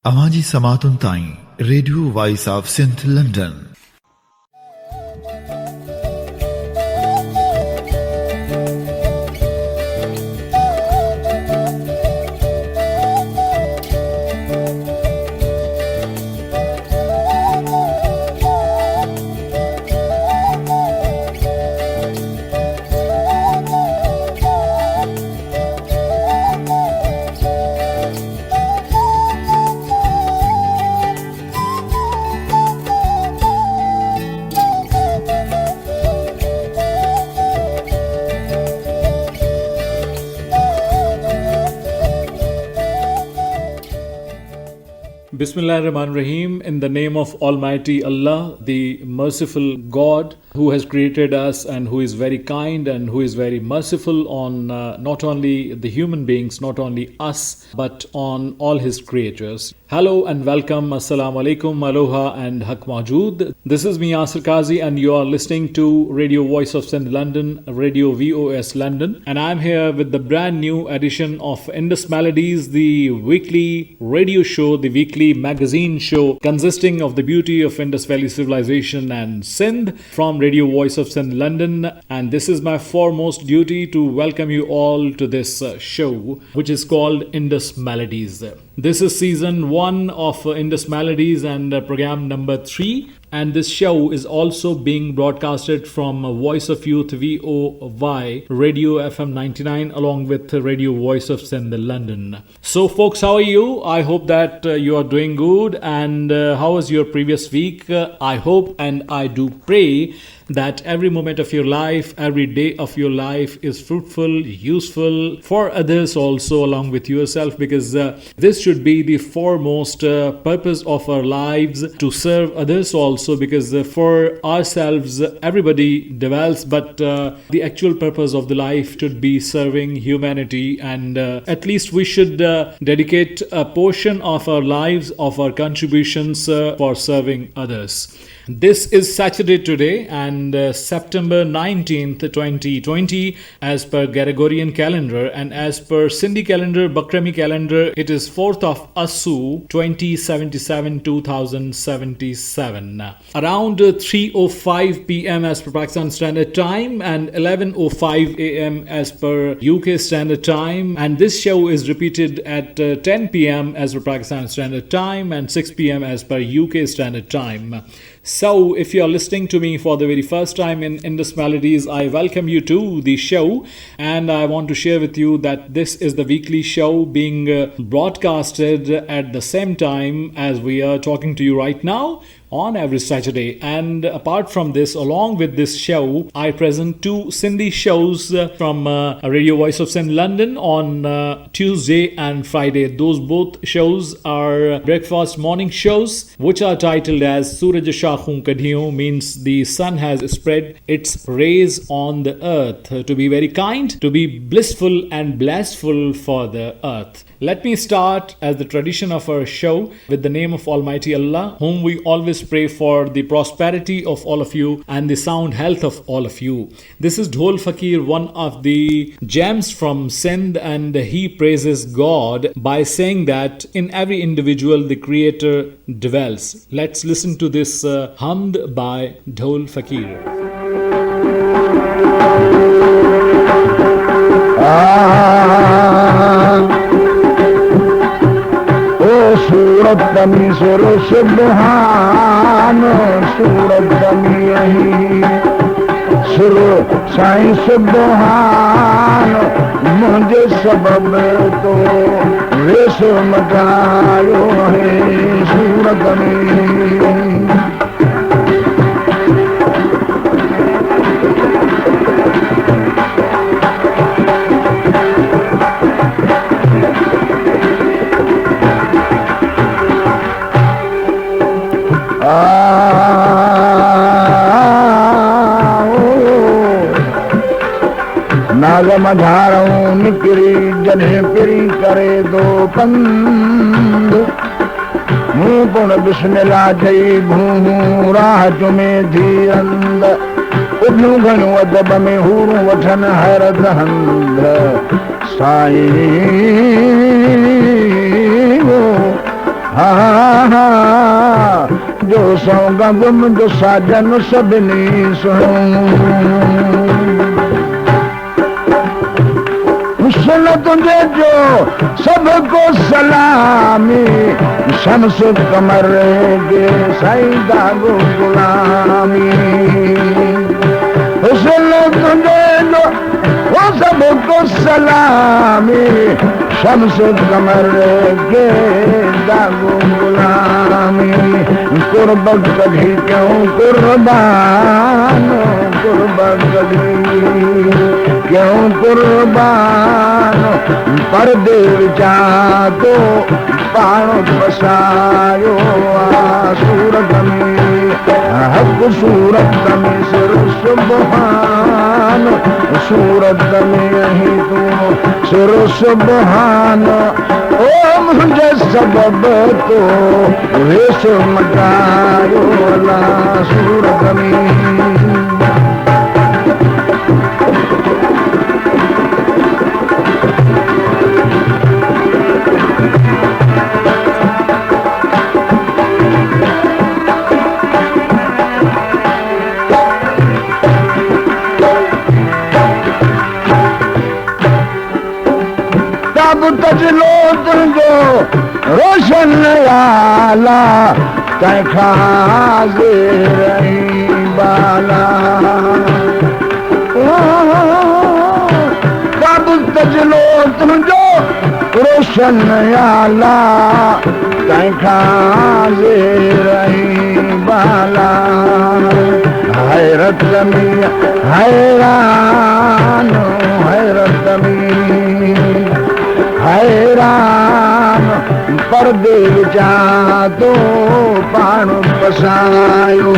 Amaji Samatun Tain, Radio Voice of St. London. Bismillahirrahmanirrahim. In the name of Almighty Allah, the merciful God, who has created us and who is very kind and who is very merciful on not only the human beings, not only us, but on all his creatures. Hello and welcome. Assalamu alaikum, aloha and haq majood. This is me, Yasir Qazi, and you are listening to Radio Voice of St. London, Radio VOS London. And I'm here with the brand new edition of Indus Melodies, the weekly radio show, the weekly magazine show consisting of the beauty of Indus Valley civilization and Sindh from Radio Voice of St. London. And this is my foremost duty to welcome you all to this show, which is called Indus Melodies. This is season 1 of Indus Melodies and program number 3. And this show is also being broadcasted from Voice of Youth VOY Radio FM 99 along with Radio Voice of St. London. So folks, how are you? I hope that you are doing good. And how was your previous week? I hope and I do pray that every moment of your life, every day of your life is fruitful, useful for others also along with yourself, because this should be the foremost purpose of our lives, to serve others also, because for ourselves everybody develops, but the actual purpose of the life should be serving humanity, and at least we should dedicate a portion of our lives, of our contributions for serving others. This is Saturday today and September 19th, 2020 as per Gregorian calendar, and as per Sindhi calendar, Bakrami calendar, it is 4th of Asu 2077. Around 3:05 p.m. as per Pakistan Standard Time and 11:05 a.m. as per UK Standard Time, and this show is repeated at 10 p.m. as per Pakistan Standard Time and 6 p.m. as per UK Standard Time. So, if you are listening to me for the very first time in Indus Melodies, I welcome you to the show, and I want to share with you that this is the weekly show being broadcasted at the same time as we are talking to you right now on every Saturday. And apart from this, along with this show, I present 2 Sindhi shows from Radio Voice of St. London on Tuesday and Friday. Those both shows are breakfast morning shows, which are titled as Suraj Shakhun Kadhiyon, means the sun has spread its rays on the earth, to be very kind, to be blissful and blessful for the earth. Let me start, as the tradition of our show, with the name of Almighty Allah, whom we always pray for the prosperity of all of you and the sound health of all of you. This is Dhol Fakir, one of the gems from Sindh, and he praises God by saying that in every individual the Creator dwells. Let's listen to this hamd by Dhol Fakir. सूरत दमी सुर सुबहान सूरत दमी यही सुर साईं सुबहान मुझे सबब तो वेश मटायो है सूरत दमी नागम धारूं निकरी जॾहिं पिरी करे दो पंध मूं पुण बिस्मिल्लाह चई भूं राह चुमे थी अंद उॾियूं घणियूं अदब में हूरूं वठनि हैरत हंध साईं हा जो सौगा गुम जो साजन सभिनी सुनो सुन तुझे जो सबको सलामी शम्स कमर के साईदा गो गुलामी सुन तुझे जो वो सबको सलामी शम्स कमर के दागो गुलामी कुर्बत कभी क्यों कुर्बान कुर्बत कभी क्यों कुर्बान पर्दे विचा तो पाणो पसायो सूरत में हक सूरत में सिर सुबहान सूरत में यही तू सिर सुबहान ओ मुझे सबब तो वेश मटायो ला सूरत में तजलो तुझो रोशन आला तंहिंखां हाज़िर बाला कब तजलो तुझो रोशन आला तंहिंखां हाज़िर बाला हैरत में हैरान हैरत में हैरान पर्दे विचा तो पाण पसायो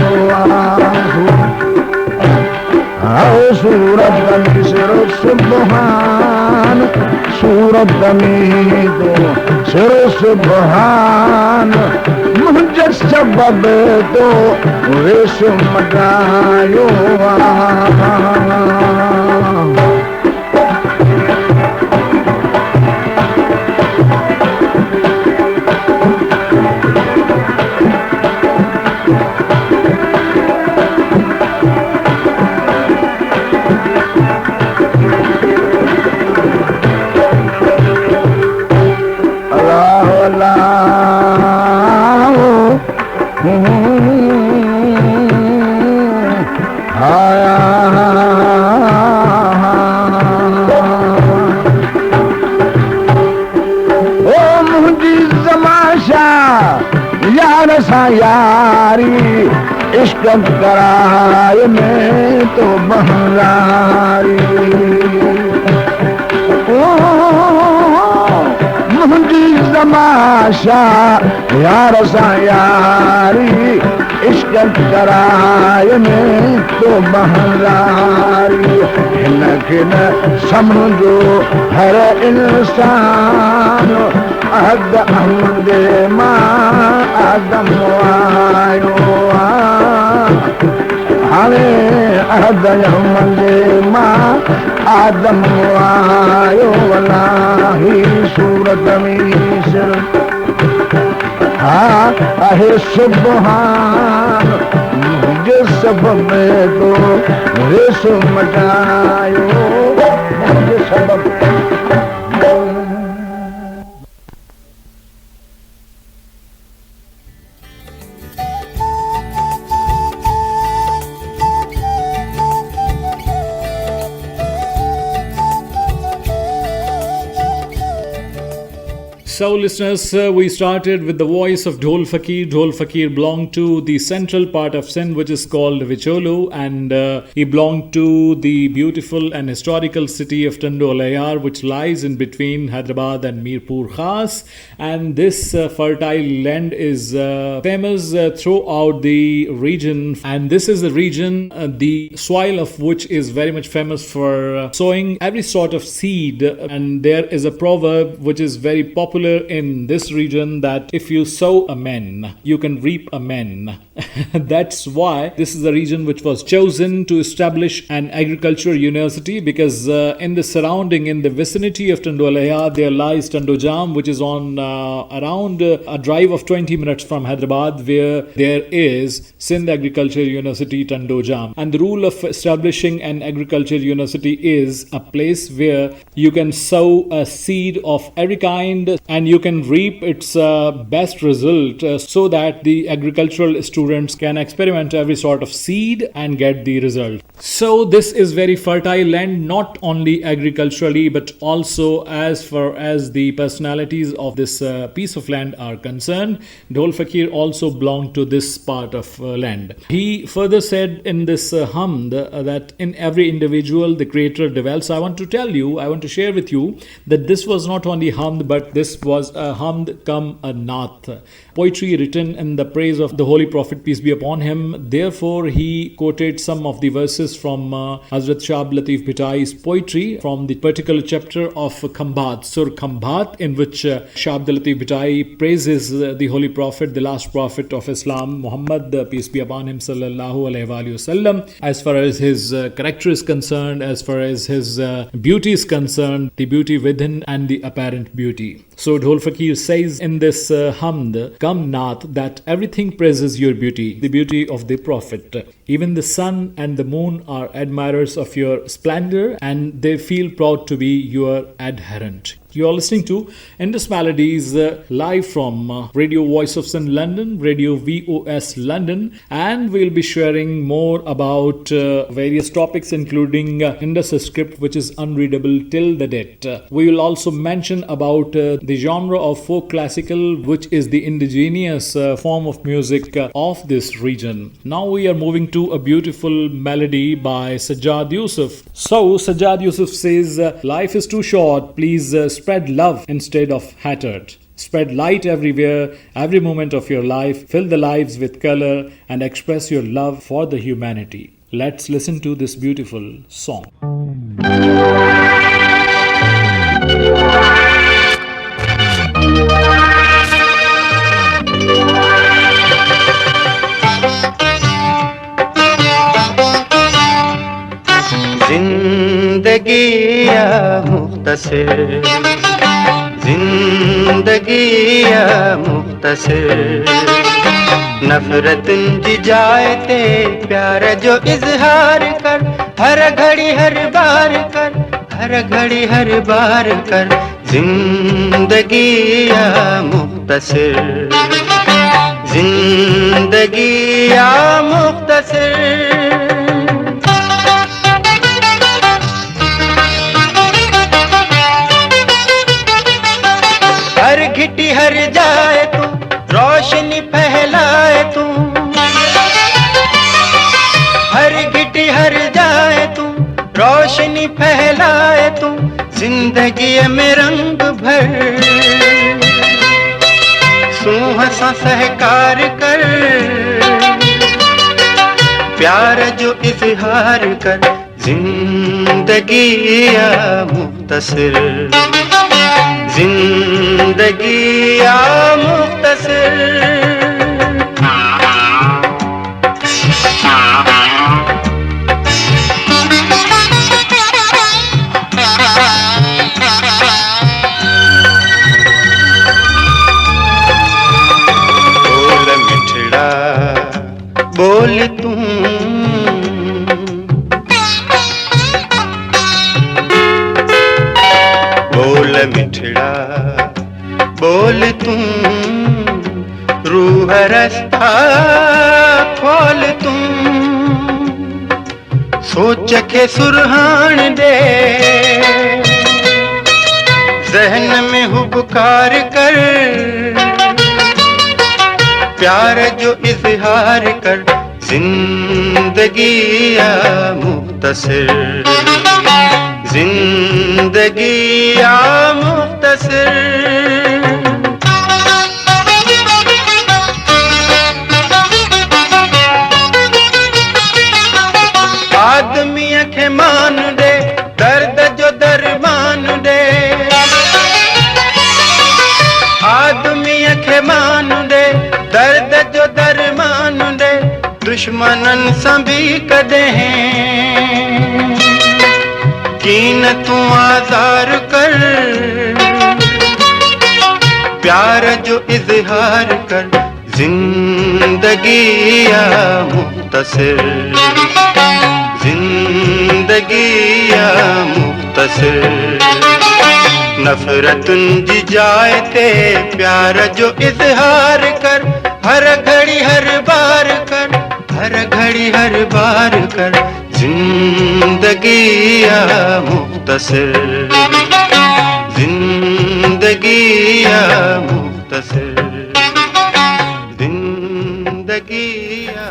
आओ सूरत में सिर सुबहान सूरत में तो सिर सुबहान मुझे सबब तो वेश मटायो यारी इश्क कराए में तो बहरारी मुझी तमाशा यार सा यारी इश्क कराए में तो बहरारी हिन समझो हर इंसान अहद अहमद मां आदम आयो हाणे अहद अहमद मां आदम आयो वलाही सूरत में सिर हा आहे सुबहान मुझे सबब तो रेस मटायो मुझे सबब So listeners, we started with the voice of Dhol Fakir. Dhol Fakir belonged to the central part of Sindh, which is called Vicholu, and he belonged to the beautiful and historical city of Tando Alayar, which lies in between Hyderabad and Mirpur Khas. And this fertile land is famous throughout the region, and this is the region, the soil of which is very much famous for sowing every sort of seed. And there is a proverb which is very popular character in this region that if you sow a man, you can reap a man. That's why this is the region which was chosen to establish an agricultural university, because in the surrounding, in the vicinity of Tandolaya, there lies Tandojam, which is on around a drive of 20 minutes from Hyderabad, where there is Sindh Agriculture University, Tandojam. And the rule of establishing an agriculture university is a place where you can sow a seed of every kind and you can reap its best result, so that the agricultural students can experiment every sort of seed and get the result. So this is very fertile land, not only agriculturally but also as far as the personalities of this piece of land are concerned. Dhol Fakir also belonged to this part of land. He further said in this Hamd that in every individual the Creator dwells. I want to share with you that this was not only Hamd, but this was a Hamd come a Nath, poetry written in the praise of the Holy Prophet, peace be upon him. Therefore, he quoted some of the verses from Hazrat Shah Abdul Latif Bhitai's poetry from the particular chapter of Khambat, Sur Khambat, in which Shah Abdul Latif Bhitai praises the Holy Prophet, the last Prophet of Islam, Muhammad, peace be upon him, sallallahu alaihi wasallam, as far as his character is concerned, as far as his beauty is concerned, the beauty within and the apparent beauty. So Dhol Fakir says in this Hamd, Kam Nath, that everything praises your beauty, the beauty of the Prophet. Even the sun and the moon are admirers of your splendor and they feel proud to be your adherent. You are listening to Indus Melodies live from Radio Voice of Sin London, Radio VOS London, and we'll be sharing more about various topics including Indus script, which is unreadable till the date. We will also mention about the genre of folk classical, which is the indigenous form of music of this region. Now we are moving to a beautiful melody by Sajjad Yusuf. So Sajjad Yusuf says, life is too short, please spread love instead of hatred. Spread light everywhere, every moment of your life. Fill the lives with color and express your love for the humanity. Let's listen to this beautiful song. जिंदगी या मुख्तसर, जिंदगी या मुख्तसर, नफरत जी जाए ते प्यार जो इजहार कर, हर घड़ी हर बार कर, हर घड़ी हर बार कर, जिंदगी या मुख्तसर, जिंदगी या मुख्तसर। हर घिटी हर जाए तू, रोशनी फैलाए तू, हर घिटी हर जाए तू, रोशनी फैलाए तू, जिंदगी में रंग भर, सूह सा सहकार कर, प्यार जो इजहार कर, जिंदगी या मुख्तसर, जिंदगी या मुख्तसर। बोल मिठड़ा बोल तू, बोल मिठड़ा बोल तू, रूह रास्ता खोल तू, सोच के सुरहान दे, जहन में हुबकार कर, प्यार जो इजहार कर, जिंदगी या मुख्तसर, जिंदगी या मुख्तसर। आदमी के मान दे, दर्द जो दरमान दे, दुश्मनन सभी कदें कीन तू आज़ार कर, प्यार जो इज़हार कर, जिंदगी या मुख्तसर, जिंदगी या मुख्तसर, नफरतुन जी जाए ते प्यार जो इज़हार कर, हर घड़ी हर बार कर, हर घड़ी हर बार कर, जिंदगी या मुख्तसर, जिंदगी या मुख्तसर, जिंदगी या।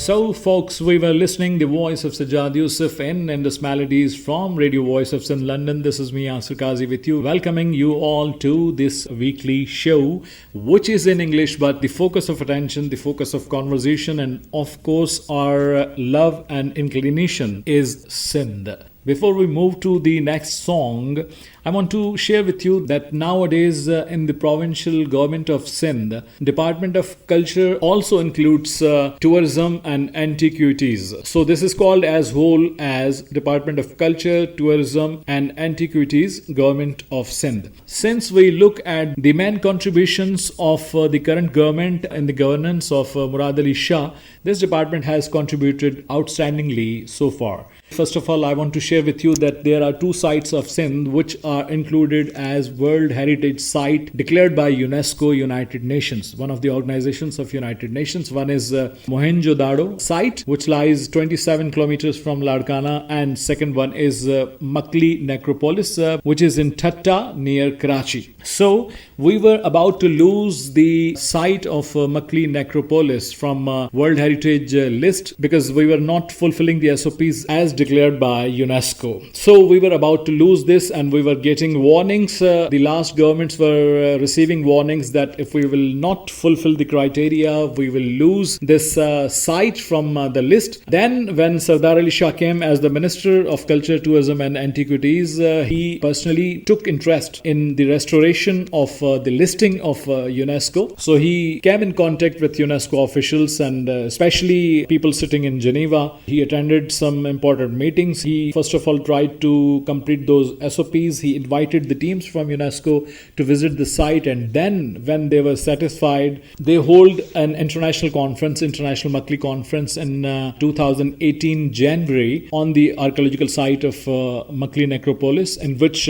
So, folks, we were listening the voice of Sajjad Yusuf in Indus Melodies from Radio Voice of Sin, London. This is me, Asir Kazi, with you, welcoming you all to this weekly show, which is in English, but the focus of attention, the focus of conversation, and of course, our love and inclination is Sindh. Before we move to the next song, I want to share with you that nowadays in the provincial government of Sindh, Department of Culture also includes tourism and antiquities. So this is called as whole as Department of Culture, Tourism and Antiquities, Government of Sindh. Since we look at the main contributions of the current government in the governance of Murad Ali Shah, this department has contributed outstandingly so far. First of all, I want to share with you that there are two sites of Sindh which are included as World Heritage Site declared by UNESCO, United Nations, one of the organizations of United Nations. One is Mohenjo-Daro site, which lies 27 kilometers from Larkana, and second one is Makli Necropolis, which is in Thatta near Karachi. So we were about to lose the site of Makli Necropolis from World Heritage list because we were not fulfilling the SOPs as declared by UNESCO. So we were about to lose this, and we were getting warnings. The last governments were receiving warnings that if we will not fulfill the criteria, we will lose this site from the list. Then when Sardar Ali Shah came as the Minister of Culture, Tourism and Antiquities, he personally took interest in the restoration of the listing of UNESCO. So he came in contact with UNESCO officials and especially people sitting in Geneva. He attended some important meetings. He first of all tried to complete those SOPs. He invited the teams from UNESCO to visit the site, and then when they were satisfied, they hold an international conference, International Makli Conference in 2018 January on the archaeological site of Makli Necropolis, in which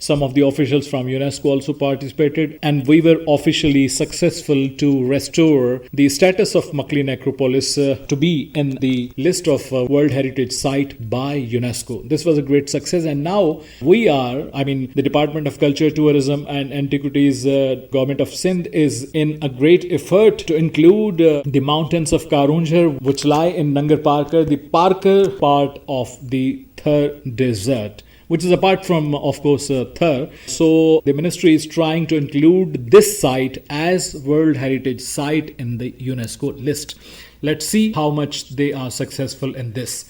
some of the officials from UNESCO also participated, and we were officially successful to restore the status of Makli Necropolis to be in the list of World Heritage Site by UNESCO. This was a great success, and now we are, the Department of Culture, Tourism and Antiquities, Government of Sindh is in a great effort to include the mountains of Karunjhar, which lie in Nangar Parkar, the Parkar part of the Thar Desert, which is apart from, of course, Thar. So the ministry is trying to include this site as World Heritage Site in the UNESCO list. Let's see how much they are successful in this.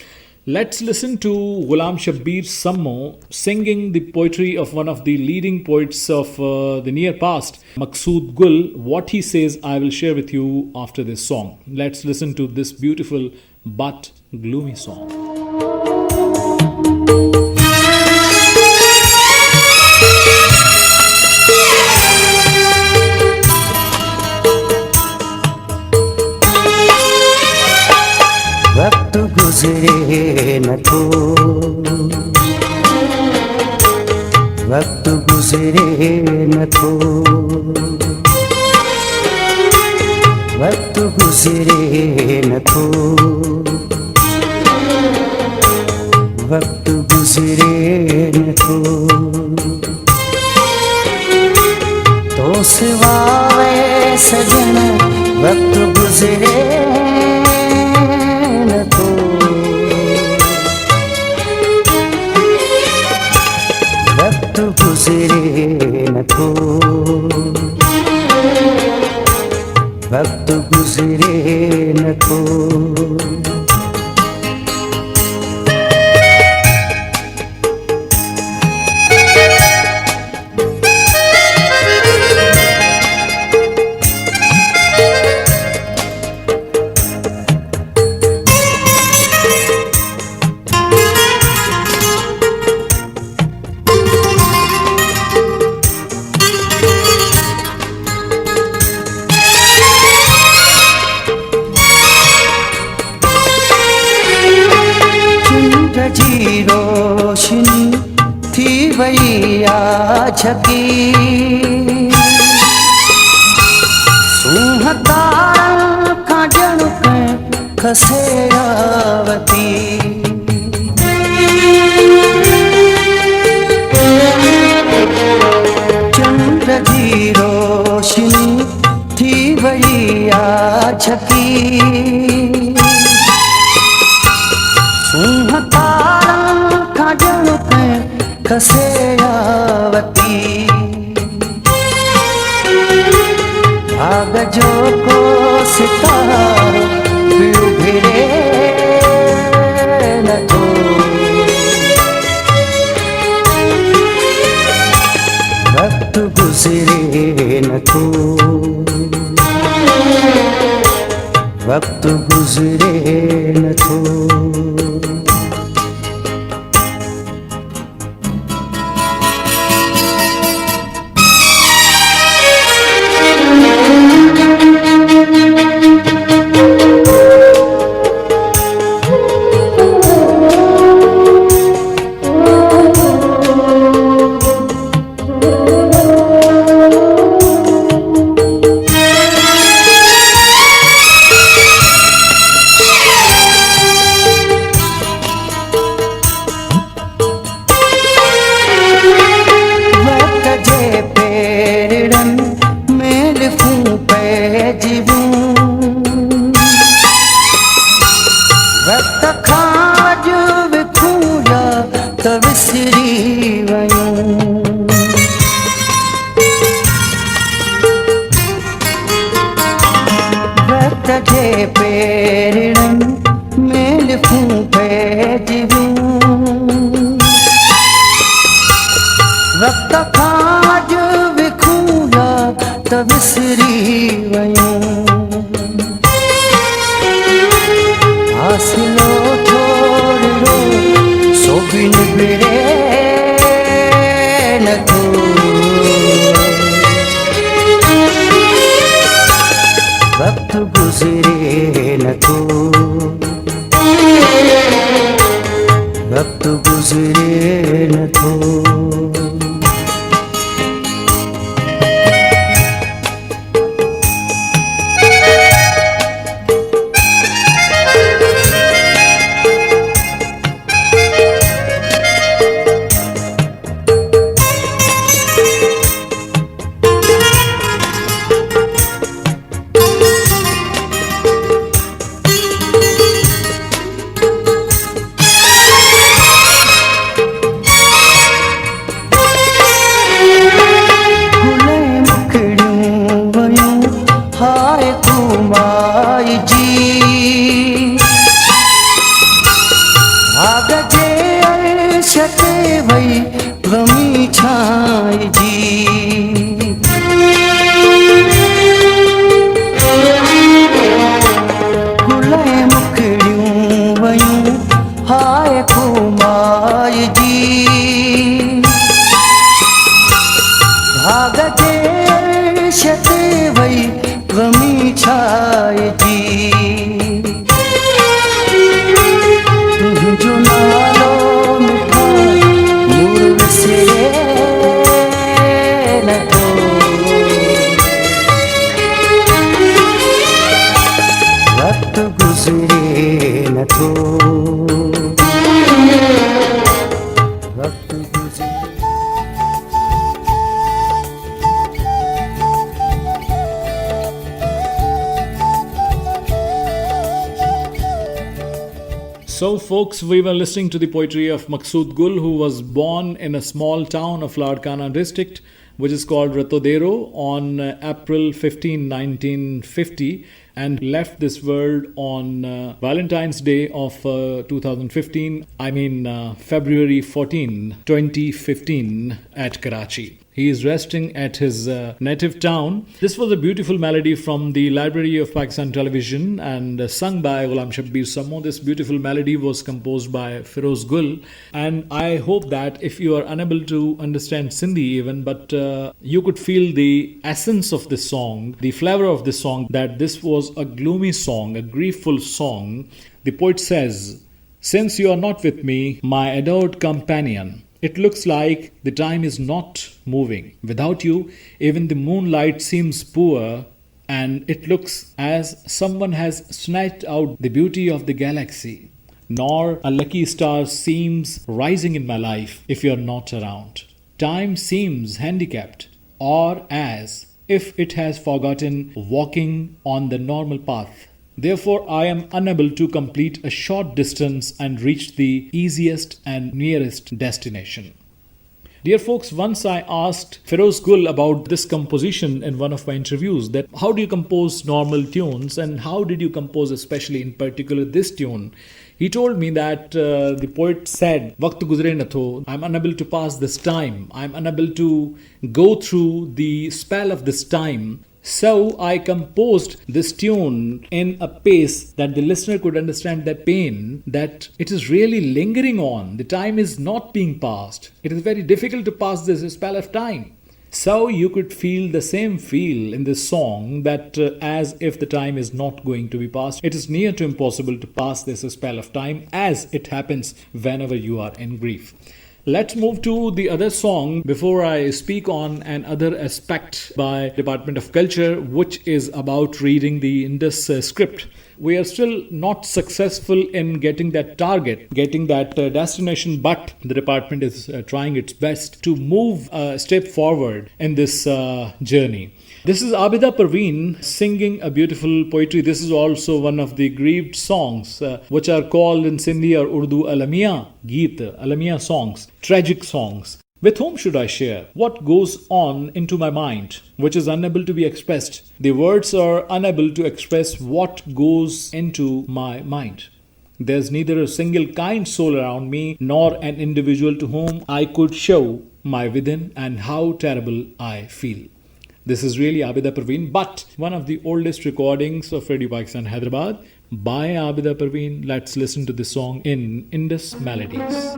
Let's listen to Ghulam Shabbir Sammo singing the poetry of one of the leading poets of the near past, Maqsood Gul. What he says, I will share with you after this song. Let's listen to this beautiful but gloomy song. वक्त गुजरे न तो, वक्त गुजरे न तो, वक्त गुजरे न तो, वक्त गुजरे न तो सिवाए सजन वक्त गुजरे न तो, वक्त गुजरे न तो, वक्त गुजरे न तो। जी रोशनी थी वही आछकी सूंह तारा खां ॼण खसेरावती चंद्र जी रोशनी थी वही आछकी सूंह तारा खां ॼण खसेरावती भाग जो को सितारो बिउभिरे नथो वक्त गुज़रे नथो वक्त गुज़रे नथो So, folks, we were listening to the poetry of Maqsood Gul, who was born in a small town of Ladkana district, which is called Ratodero, on April 15, 1950, and left this world on Valentine's Day of 2015, February 14, 2015, at Karachi. He is resting at his native town. This was a beautiful melody from the Library of Pakistan Television and sung by Ghulam Shabbir Sammo. This beautiful melody was composed by Feroz Gul. And I hope that if you are unable to understand Sindhi even, but you could feel the essence of this song, the flavor of this song, that this was a gloomy song, a griefful song. The poet says, Since you are not with me, my adored companion, it looks like the time is not moving. Without you, even the moonlight seems poor, and it looks as someone has snatched out the beauty of the galaxy. Nor a lucky star seems rising in my life if you are not around. Time seems handicapped, or as if it has forgotten walking on the normal path. Therefore, I am unable to complete a short distance and reach the easiest and nearest destination. Dear folks, once I asked Feroz Gul about this composition in one of my interviews, that how do you compose normal tunes and how did you compose especially in particular this tune? He told me that the poet said, "Waqt guzre na tho, I'm unable to pass this time, I'm unable to go through the spell of this time. So I composed this tune in a pace that the listener could understand that pain, that it is really lingering on. The time is not being passed. It is very difficult to pass this spell of time." So you could feel the same feel in this song, that as if the time is not going to be passed. It is near to impossible to pass this spell of time, as it happens whenever you are in grief. Let's move to the other song before I speak on another aspect by Department of Culture, which is about reading the Indus script. We are still not successful in getting that target, getting that destination, but the department is trying its best to move a step forward in this journey. This is Abida Parveen singing a beautiful poetry. This is also one of the grieved songs, which are called in Sindhi or Urdu Alamiya Geet, Alamiya songs, tragic songs. With whom should I share? What goes on into my mind, which is unable to be expressed? The words are unable to express what goes into my mind. There's neither a single kind soul around me, nor an individual to whom I could show my within and how terrible I feel. This is really Abida Parveen, but one of the oldest recordings of Radio Pakistan Hyderabad by Abida Parveen. Let's listen to the song in Indus Melodies.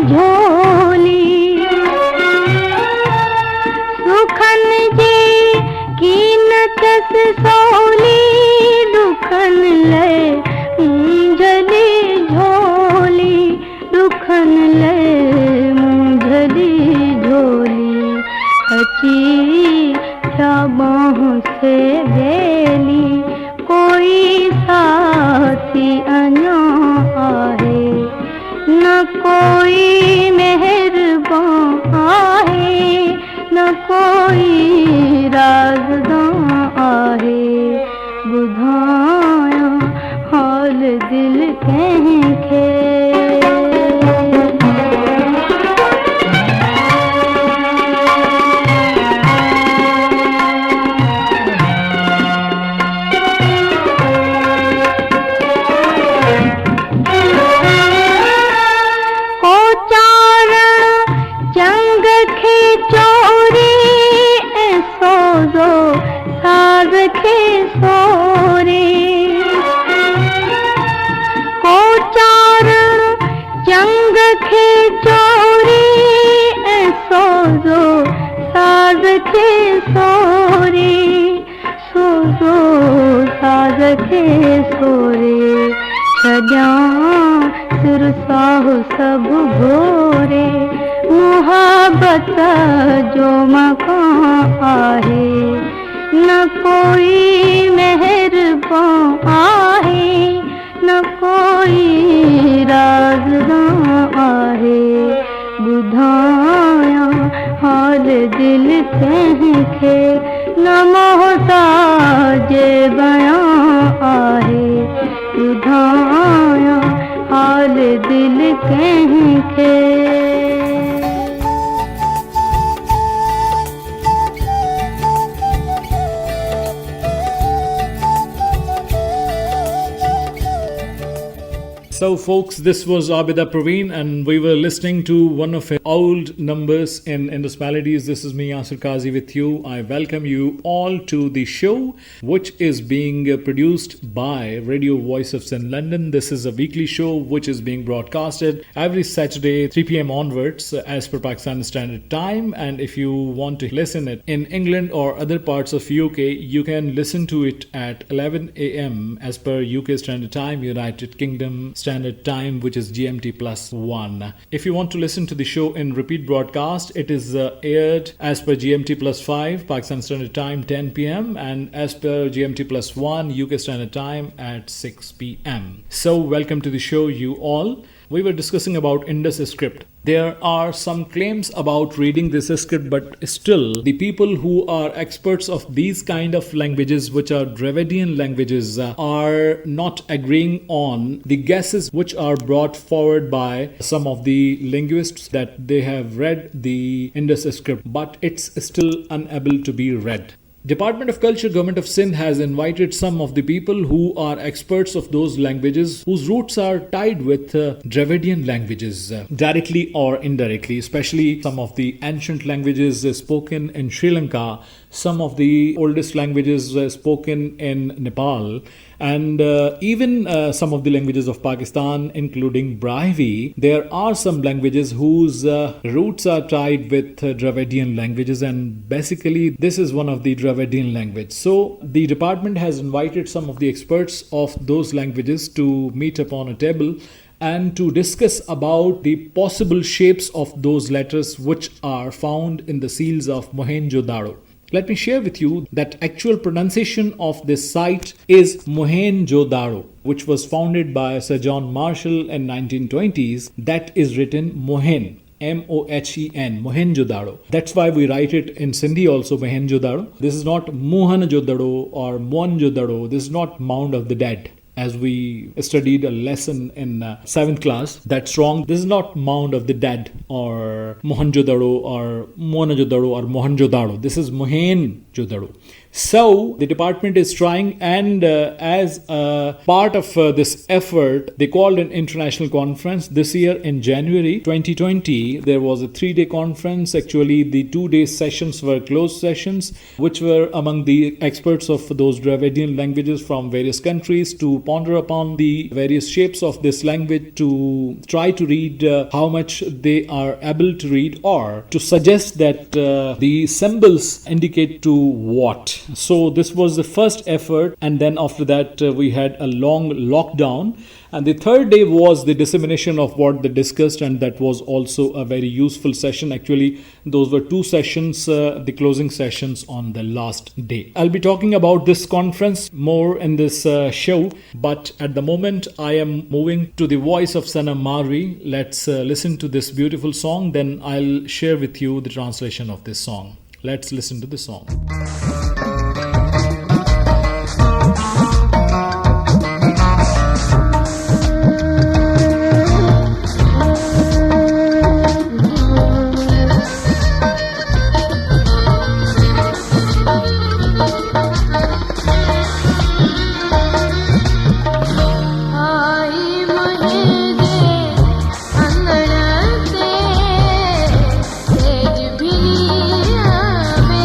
झोली सुखन से बेली कोई साथी अन्या आहे न कोई मेहरबान आहे न कोई राज़दान आहे ॿुधायां हाल दिल कंहिंखे सब घोरे मुहब्बत जो मकान आहे न कोई मेहरबान आहे न कोई राज़दान आहे ॿुधायां हाल दिल कंहिंखे न मोहताज बयां आहे ॿुधायां हाल दिल कंहिंखे So folks, this was Abida Praveen and we were listening to one of his old numbers in Indus Melodies. This is me, Yasir Qazi, with you. I welcome you all to the show, which is being produced by Radio Voice of Sin London. This is a weekly show which is being broadcasted every Saturday 3 p.m. onwards as per Pakistan Standard Time. And if you want to listen it in England or other parts of UK, you can listen to it at 11 a.m. as per UK Standard Time, United Kingdom Standard Time, which is GMT +1. If you want to listen to the show in repeat broadcast, it is aired as per GMT +5, Pakistan Standard Time 10 p.m. and as per GMT +1, UK Standard Time at 6 p.m. So welcome to the show, you all. We were discussing about Indus script. There are some claims about reading this script, but still the people who are experts of these kind of languages, which are Dravidian languages, are not agreeing on the guesses which are brought forward by some of the linguists that they have read the Indus script, but it's still unable to be read. Department of Culture, Government of Sindh has invited some of the people who are experts of those languages whose roots are tied with Dravidian languages, directly or indirectly, especially some of the ancient languages spoken in Sri Lanka, some of the oldest languages spoken in Nepal, and even some of the languages of Pakistan, including Brahvi. There are some languages whose roots are tied with Dravidian languages, and basically this is one of the Dravidian language. So the department has invited some of the experts of those languages to meet upon a table and to discuss about the possible shapes of those letters which are found in the seals of Mohenjo-daro. Let me share with you that actual pronunciation of this site is Mohenjo-daro, which was founded by Sir John Marshall in 1920s. That is written Mohen, Mohen, Mohenjo-daro. That's why we write it in Sindhi also, Mohenjo-daro. This is not Mohenjo-daro or Mohenjo-daro. This is not Mound of the Dead, as we studied a lesson in 7th class. That's wrong. This is not Mound of the Dead or Mohenjo-daro or Mohenjo-daro or Mohenjo-daro. This is Mohenjo-daro. So the department is trying, and as a part of this effort, they called an international conference this year in January 2020. There was a 3-day conference. Actually, the 2-day sessions were closed sessions, which were among the experts of those Dravidian languages from various countries to ponder upon the various shapes of this language, to try to read how much they are able to read, or to suggest that the symbols indicate to what. So this was the first effort, and then after that we had a long lockdown, and the third day was the dissemination of what they discussed, and that was also a very useful session. Actually, those were two sessions, the closing sessions on the last day. I'll be talking about this conference more in this show, but at the moment I am moving to the voice of Sanam Marvi. Let's listen to this beautiful song, then I'll share with you the translation of this song. Let's listen to the song. तेज भी आवे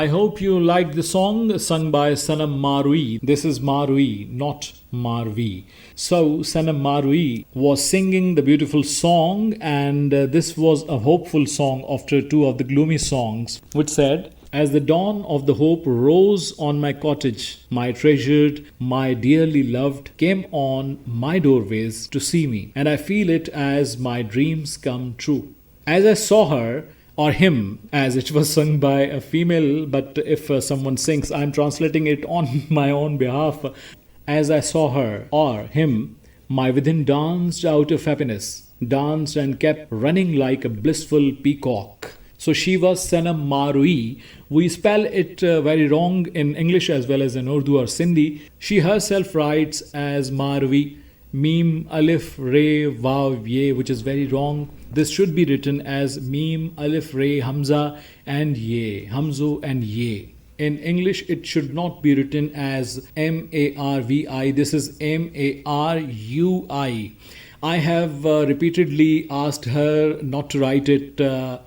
I hope you liked the song sung by Sanam Marui. This is Marui, not Marvi. So, Sanam Marui was singing the beautiful song, and this was a hopeful song after two of the gloomy songs, which said, "As the dawn of the hope rose on my cottage, my treasured, my dearly loved came on my doorways to see me, and I feel it as my dreams come true. As I saw her, or him, as it was sung by a female, but if someone sings, I'm translating it on my own behalf. As I saw her, or him, my within danced out of happiness, danced and kept running like a blissful peacock." So she was Sanam Marui. We spell it very wrong in English as well as in Urdu or Sindhi. She herself writes as Marvi, Mim, Alif, Re, Vav, Ye, which is very wrong. This should be written as Mim, Alif, Re, Hamza and Ye, Hamzo and Ye. In English, it should not be written as Marvi. This is Marui. I have repeatedly asked her not to write it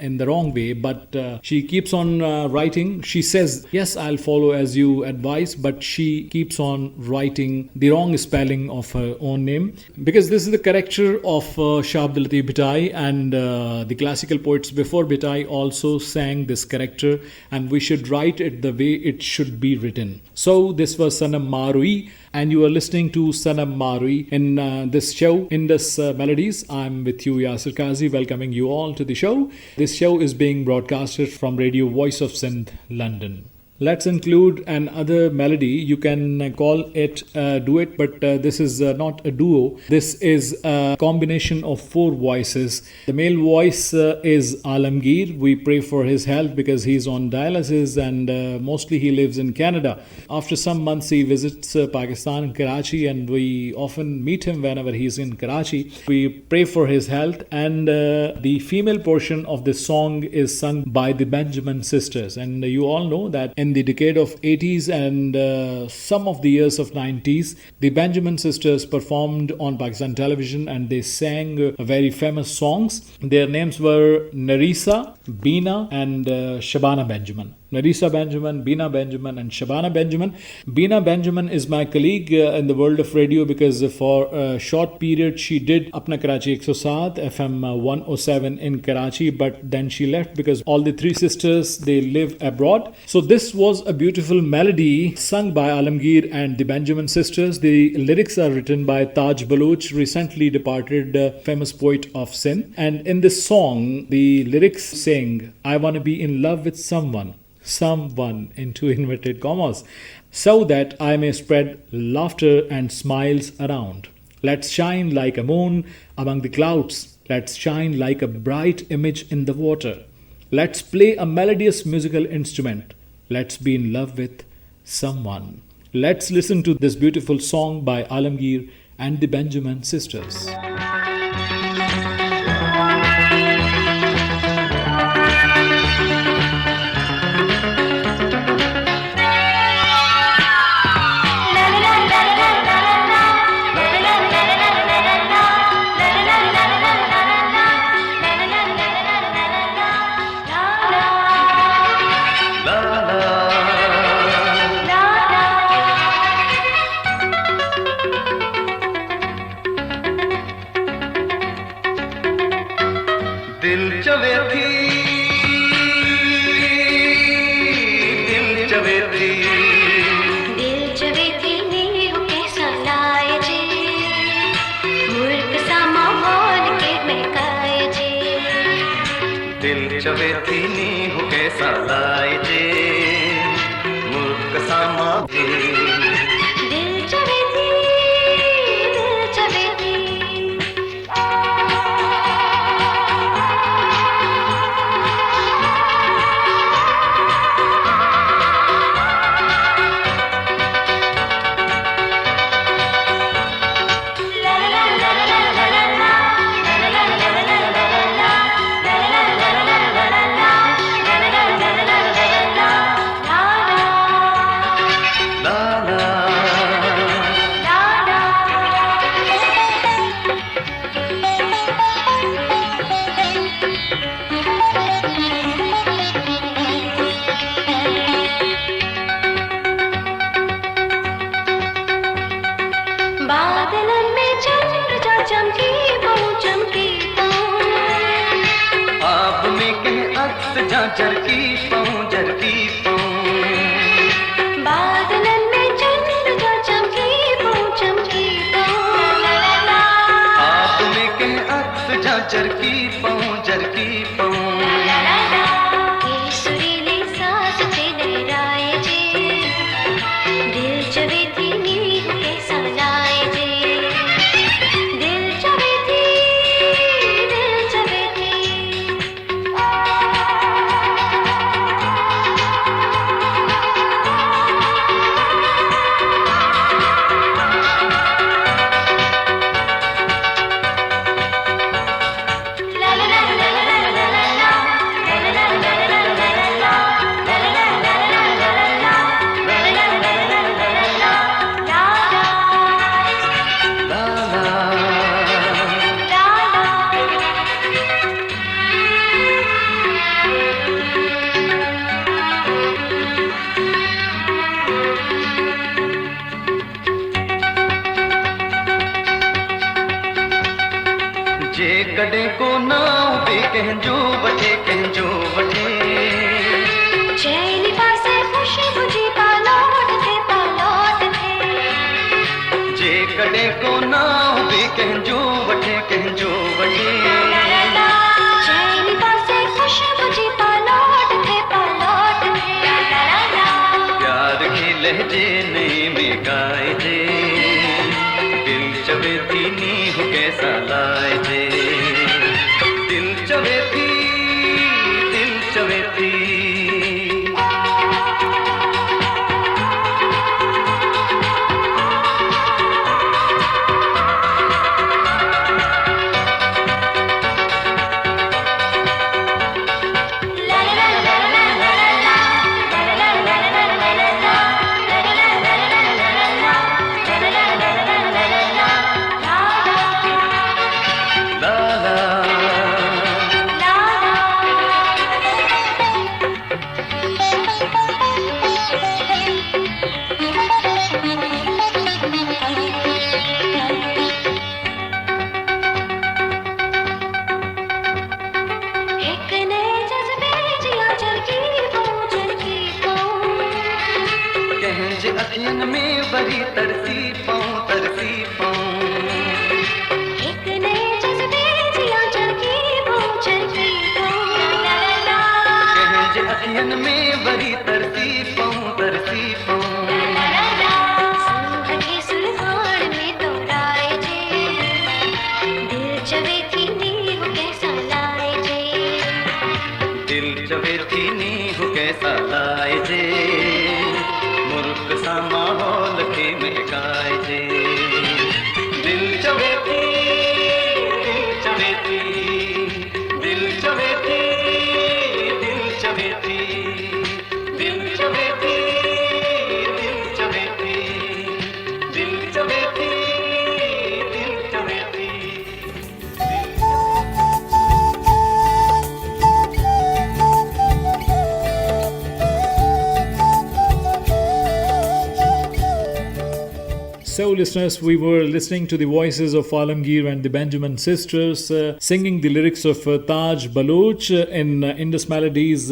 in the wrong way, but she keeps on writing. She says, yes, I'll follow as you advise, but she keeps on writing the wrong spelling of her own name, because this is the character of Shah Abdul Latif Bhitai, and the classical poets before Bhitai also sang this character, and we should write it the way it should be written. So this was Sanam Marui, and you are listening to Sanam Marui in this show, Indus Melodies. I'm with you, Yasir Kazi, welcoming you all to the show. This show is being broadcasted from Radio Voice of Sindh, London. Let's include another melody. You can call it a duet, but this is not a duo. This is a combination of four voices. The male voice is Alamgir. We pray for his health because he's on dialysis, and mostly he lives in Canada. After some months, he visits Pakistan and Karachi, and we often meet him whenever he's in Karachi. We pray for his health, and the female portion of this song is sung by the Benjamin Sisters. And you all know that in the decade of 80s and some of the years of 90s, the Benjamin Sisters performed on Pakistan television, and they sang very famous songs. Their names were Narisa, Beena and Shabana Benjamin. Narisa Benjamin, Beena Benjamin and Shabana Benjamin. Beena Benjamin is my colleague in the world of radio, because for a short period she did Apna Karachi 107 FM 107 in Karachi, but then she left because all the three sisters, they live abroad. So this was a beautiful melody sung by Alamgir and the Benjamin Sisters. The lyrics are written by Taj Baloch, recently departed famous poet of Sindh. And in this song, the lyrics sing, I want to be in love with someone into inverted commas, so that I may spread laughter and smiles around. Let's shine like a moon among the clouds. Let's shine like a bright image in the water. Let's play a melodious musical instrument. Let's be in love with someone. Let's listen to this beautiful song by Alamgir and the Benjamin Sisters. La चरकी पाऊं जरकी पाऊं बादलन में चंद जो चमकी पाऊं आप में के अक्स जा चरकी पाऊं जरकी पाऊं ये सुरीली सांस थे लहराए जे दिल चवे थी नींद के सलाए जे दिल चवे थी जे कॾहिं को नाव बि कंहिंजो वठे चैनी पासे खुशबू जी पालोट थे जे कॾहिं को नाव बि कंहिंजो वठे चैनी पासे खुशबू जी पालोट थे प्यार के लहजे नई में गाए जे दिल चवे थी नींव कैसा लाए जे दिल चवे थी अखियन में वरी तरसी पाऊं एक नए जज्बे जिया चरकी पाऊं कहजे अखियन में वरी तरसी पाऊं सूरज के सुल्तान में तोराए जे दिल चवे थी नींव कैसा लाए जे दिल चवे थी नींव कैसा लाए जे मुल्क सा माहौल के महकाए जे दिल चवे थी दिल चवे थी दिल चवे थी दिल चवे थी दिल चवे थी दिल चवे थी दिल चवे थी So, listeners, we were listening to the voices of Alamgir and the Benjamin sisters singing the lyrics of Taj Baloch in Indus Melodies,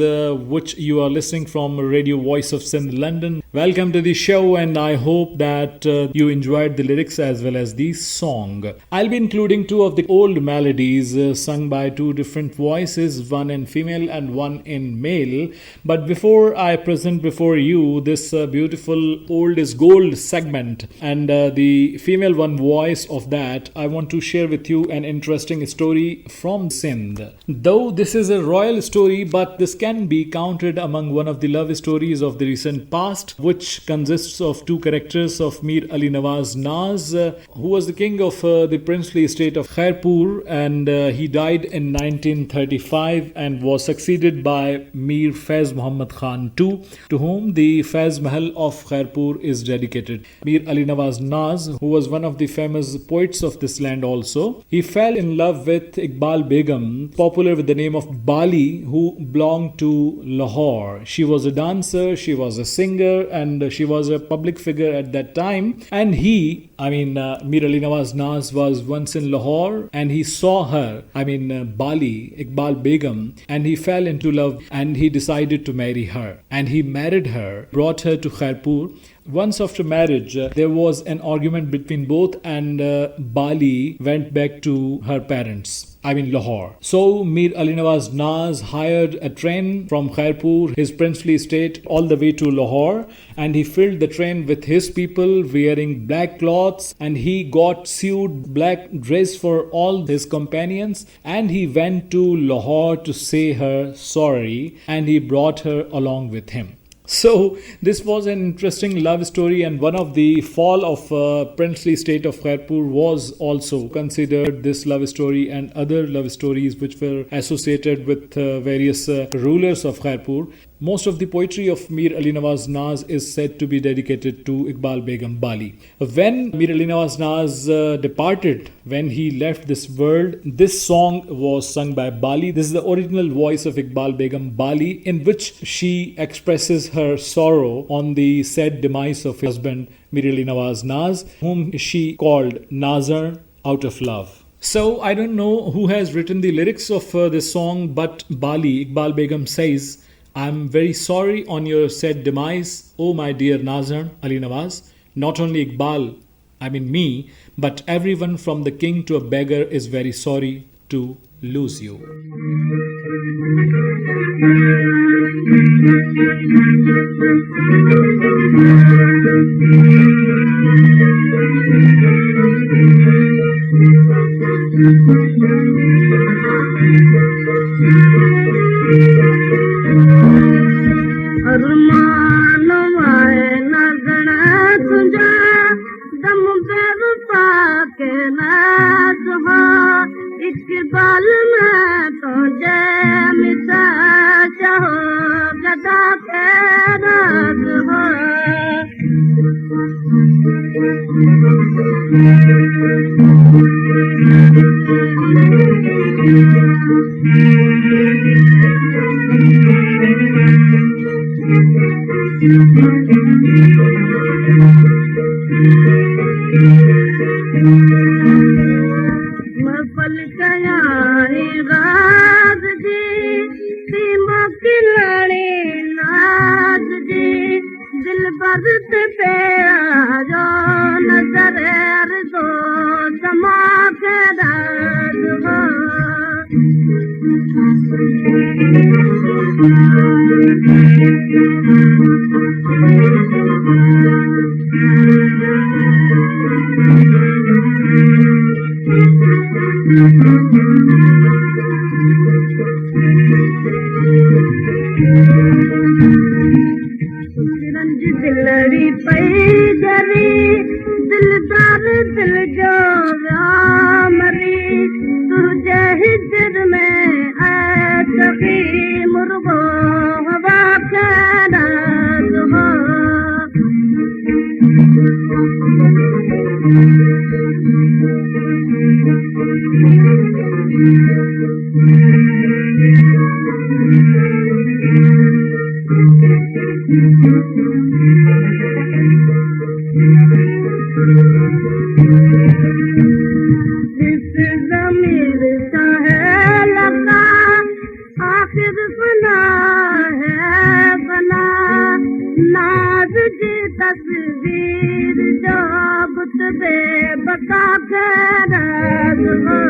which you are listening from Radio Voice of Sindh, London. Welcome to the show, and I hope that you enjoyed the lyrics as well as the song. I'll be including two of the old melodies sung by two different voices, one in female and one in male. But before I present before you this beautiful old is gold segment and the female one voice of that, I want to share with you an interesting story from Sindh. Though this is a royal story, but this can be counted among one of the love stories of the recent past, which consists of two characters of Mir Ali Nawaz Naz, who was the king of the princely estate of Khairpur, and he died in 1935 and was succeeded by Mir Faiz Muhammad Khan II, to whom the Faiz Mahal of Khairpur is dedicated. Mir Ali Nawaz Naz, who was one of the famous poets of this land also, he fell in love with Iqbal Begum, popular with the name of Bali, who belonged to Lahore. She was a dancer, she was a singer, and she was a public figure at that time. And he, Mir Ali Nawaz Naz was once in Lahore and he saw her, Bali, Iqbal Begum, and he fell into love and he decided to marry her. And he married her, brought her to Khairpur. Once after marriage, there was an argument between both, and Bali went back to her parents, Lahore. So Mir Ali Nawaz Naz hired a train from Khairpur, his princely estate, all the way to Lahore, and he filled the train with his people wearing black cloths, and he got sewed black dress for all his companions, and he went to Lahore to say her sorry, and he brought her along with him. So this was an interesting love story, and one of the fall of princely state of Khairpur was also considered this love story and other love stories which were associated with various rulers of Khairpur. Most of the poetry of Mir Ali Nawaz Naz is said to be dedicated to Iqbal Begum Bali. When Mir Ali Nawaz Naz departed, when he left this world, this song was sung by Bali. This is the original voice of Iqbal Begum Bali, in which she expresses her sorrow on the sad demise of her husband Mir Ali Nawaz Naz, whom she called Nazar out of love. So I don't know who has written the lyrics of this song, but Bali, Iqbal Begum says, "I'm very sorry on your sad demise, oh my dear Nazar Ali Nawaz. Not only Iqbal, me, but everyone from the king to a beggar is very sorry to lose you." Iqbal में तो जय मिटा चाहो गदा के राज हो पल कया राज जी सीमा की लड़ी नाज जी दिल बरत पे जो नजर दो समा के राज हो रंज दिलड़ी पई गरी दिलदार दिल जो मरी तुझे हिजर में है कभी मुर्गो हवा के राज हो इस ज़मीर का है लगा आखिर बना है बना नाज की तस्वीर जो बुतबे बका के राज हो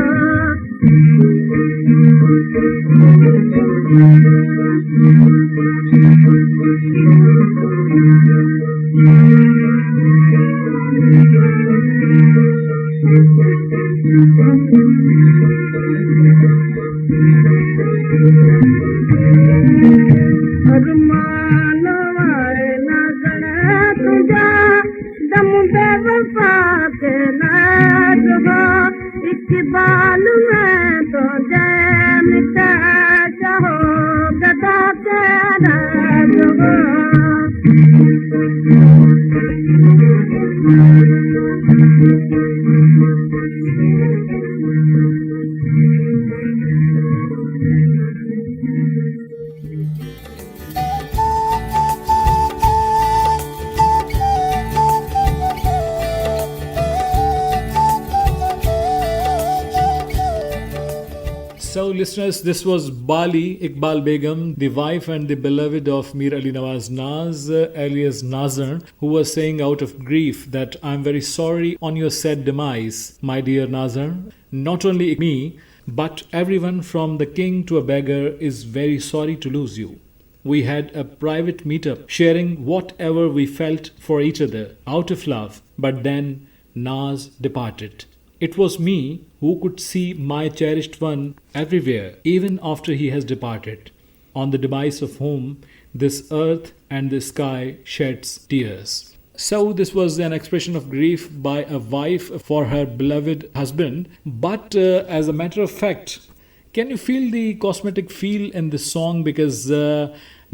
इकबाल में तो जय मिटा चाहो गदा के राज हो So, listeners, this was Bali Iqbal Begum, the wife and the beloved of Mir Ali Nawaz Naz, alias Nazar, who was saying out of grief that I'm very sorry on your sad demise, my dear Nazar. Not only me, but everyone from the king to a beggar is very sorry to lose you. We had a private meetup, sharing whatever we felt for each other out of love, but then Naz departed. It was me who could see my cherished one everywhere, even after he has departed, on the demise of whom this earth and the sky sheds tears. So, this was an expression of grief by a wife for her beloved husband. But as a matter of fact, can you feel the cosmetic feel in this song? Because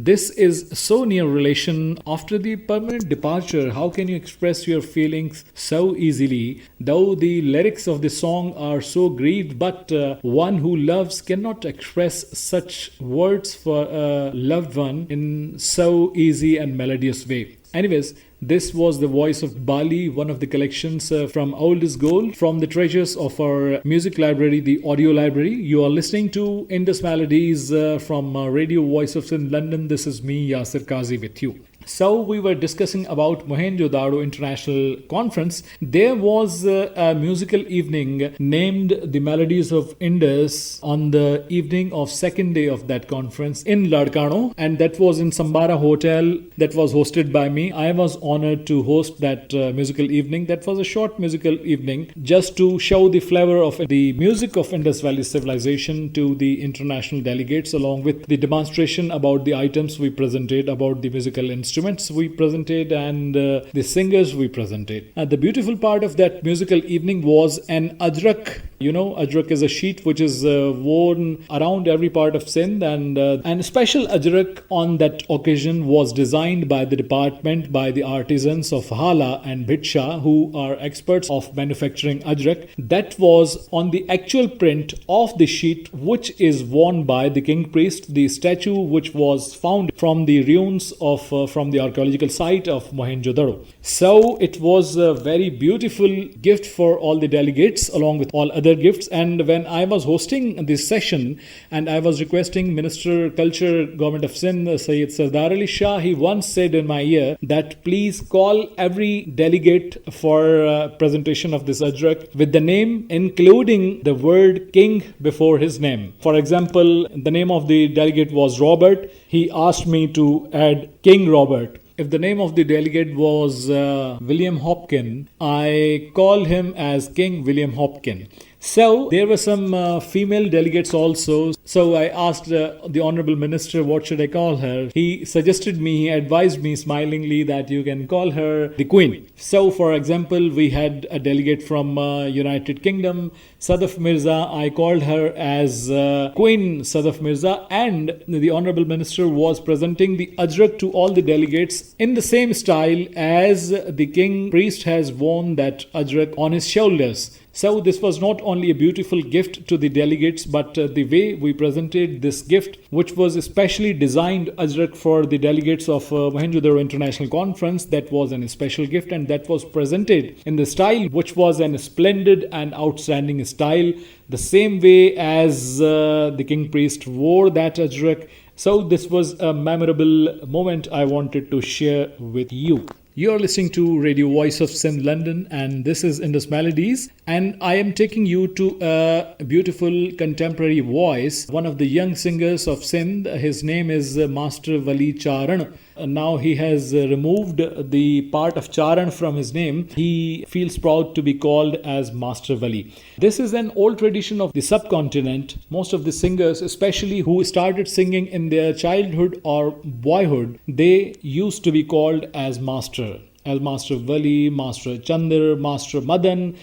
this is so near relation. After the permanent departure, how can you express your feelings so easily? Though the lyrics of the song are so grieved, but one who loves cannot express such words for a loved one in so easy and melodious way. Anyways, this was the voice of Bali, one of the collections from Old is Gold, from the treasures of our music library, the audio library. You are listening to Indus Melodies from Radio Voice of Sindh, London. This is me, Yasir Kazi, with you. So, we were discussing about Mohenjo-Daro International Conference. There was a musical evening named The Melodies of Indus on the evening of second day of that conference in Ladkano, and that was in Sambara Hotel. That was hosted by me. I was honored to host that musical evening. That was a short musical evening just to show the flavor of the music of Indus Valley civilization to the international delegates, along with the demonstration about the items we presented, about the musical instruments we presented, and the singers we presented. The beautiful part of that musical evening was an ajrak. You know, ajrak is a sheet which is worn around every part of Sindh, and a special ajrak on that occasion was designed by the department, by the artisans of Hala and Bhitsha, who are experts of manufacturing ajrak. That was on the actual print of the sheet which is worn by the king priest, the statue which was found from the ruins of from the archaeological site of Mohenjo-Daro. So it was a very beautiful gift for all the delegates along with all other gifts. And when I was hosting this session and I was requesting Minister Culture, Government of Sindh, Syed Sardar Ali Shah, he once said in my ear that please call every delegate for presentation of this ajrak with the name including the word king before his name. For example, the name of the delegate was Robert. He asked me to add King Robert. If the name of the delegate was William Hopkin, I call him as King William Hopkin. So there were some female delegates also. So I asked the Honorable Minister, what should I call her? He suggested me, he advised me smilingly that you can call her the Queen. So for example, we had a delegate from United Kingdom, Sadaf Mirza. I called her as Queen Sadaf Mirza, and the Honorable Minister was presenting the ajrak to all the delegates in the same style as the king priest has worn that ajrak on his shoulders. So this was not only a beautiful gift to the delegates, but the way we presented this gift, which was especially designed ajrak for the delegates of Mohenjo-Daro International Conference, that was an special gift, and that was presented in the style which was an splendid and outstanding style, the same way as the king priest wore that ajrak. So this was a memorable moment I wanted to share with you. You're listening to Radio Voice of Sindh, London, and this is Indus Melodies, and I am taking you to a beautiful contemporary voice, one of the young singers of Sindh. His name is Master Wali Charan. Now he has removed the part of Charan from his name. He feels proud to be called as Master Wali. This is an old tradition of the subcontinent. Most of the singers, especially who started singing in their childhood or boyhood, they used to be called as Master. As Master Wali, Master Chandar, Master Madan,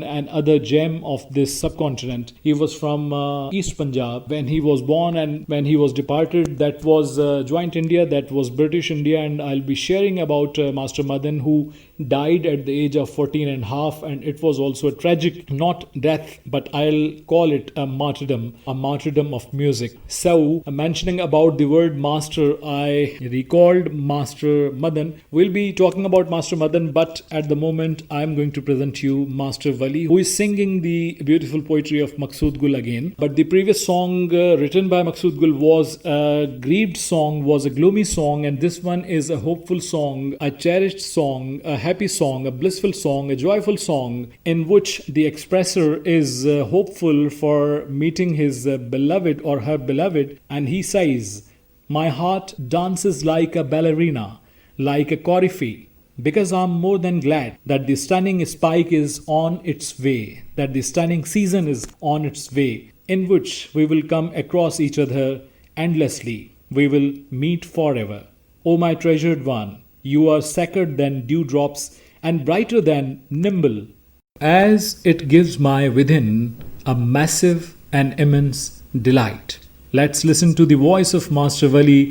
and other gem of this subcontinent. He was from East Punjab when he was born, and when he was departed, that was joint India, that was British India. And I'll be sharing about Master Madan, who died at the age of 14 and a half, and it was also a tragic, not death, but I'll call it a martyrdom of music. So, mentioning about the word master, I recalled Master Madan. We'll be talking about Master Madan, but at the moment I'm going to present you you Master Wali, who is singing the beautiful poetry of Maqsood Gul again. But the previous song written by Maqsood Gul was a grieved song, was a gloomy song, and this one is a hopeful song, a cherished song, a happy song, a blissful song, a joyful song, in which the expresser is hopeful for meeting his beloved or her beloved, and he says, "My heart dances like a ballerina, like a coryphée, because I'm more than glad that the stunning spike is on its way, that the stunning season is on its way, in which we will come across each other endlessly. We will meet forever. O my treasured one, you are sacred than dewdrops and brighter than nimble, as it gives my within a massive and immense delight." Let's listen to the voice of Master Wali,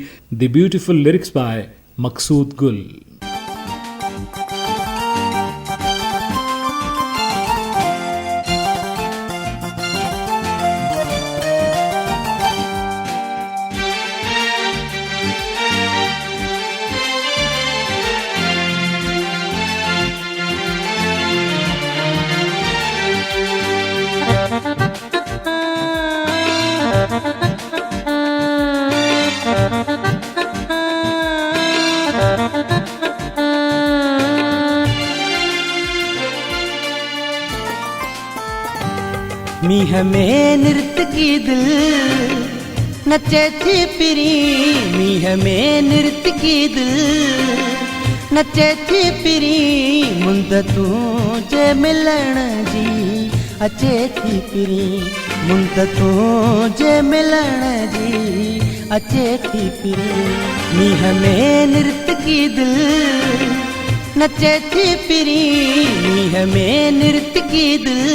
the beautiful lyrics by Maqsood Gul. मीह में नृत्य की दिल नचे थी पिरी, मीह में नृत्य की दिल नचे थी पिरी, मुंद तुझे मिलण जी अचे थी पिरी, मुंद तुझे मिलण जी अचे थी पिरी। मीह में नृत्य की दिल नचे थी पिरी, मीह में नृत्य की दिल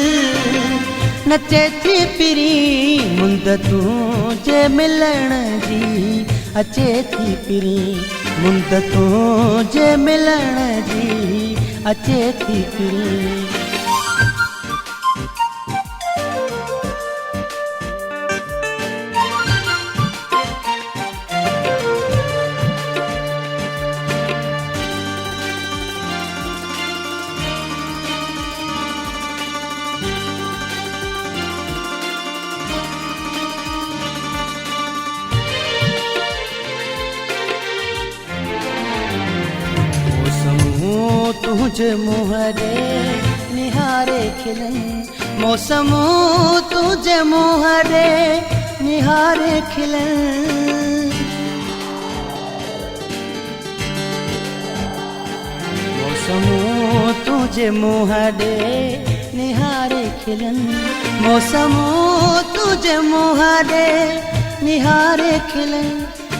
नचे थी पिरी, मुंद तुझे मिलण जी अचे थी पिरी, मुंद तुझे मिलण जी अचे थी पिरी। तुझे मुहरे निहारे खिलन, मौसम तुझे मुहरे निहारे खिलन, मौसम तुझे मुहरे निहारे खिलन, मौसम तुझे मुहरे निहारे खिलन,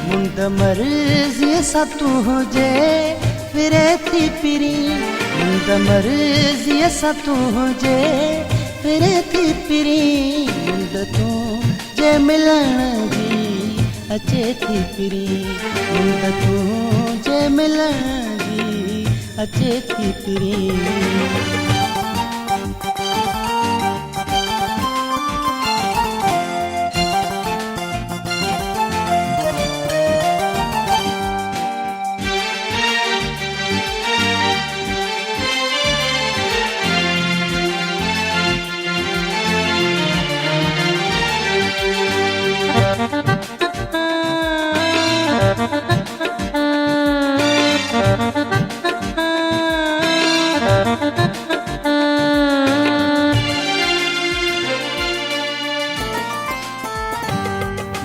मुंद मर्ज़ी सा तुझे फिरे थी पिरी, मुंद मर्ज़ी सा तुझे फिरे थी पिरी, मुंद तुझे मिलण जी अचे थी पिरी, मुंद तुझे मिलण जी अचे थी पिरी।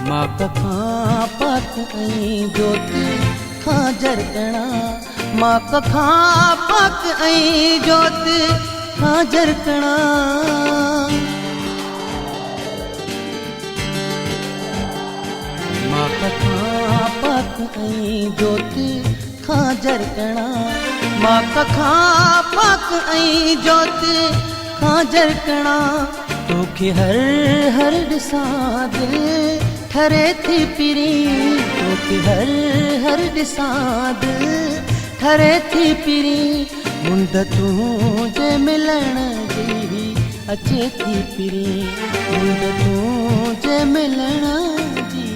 माँ कखां पाक ऐं ज्योति खां जरकणा, माँ कखां पाक ऐं ज्योति खां जरकणा, माँ कखां पाक ऐं ज्योति खां जरकणा, माँ कखां पाक ऐं ज्योति खां जरकणा, तोखे हर हर ॾिसां दिल ठरे थी पिरी, तोखे हर हर ॾिसां दिल ठरे थी पिरी, मुंद तुझे मिलण जी अचे थी पिरी, मुंद तुझे मिलण जी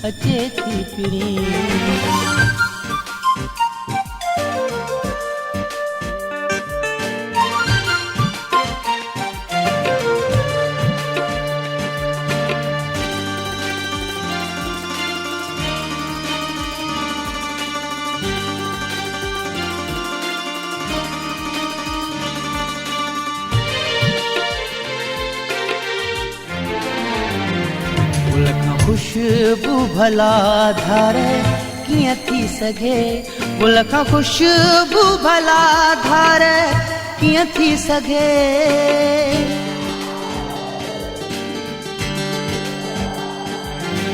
अचे थी पिरी। खुशबू भला धारे कीअं थी सघे गुल खां खुशबू भला धारे कीअं थी सघे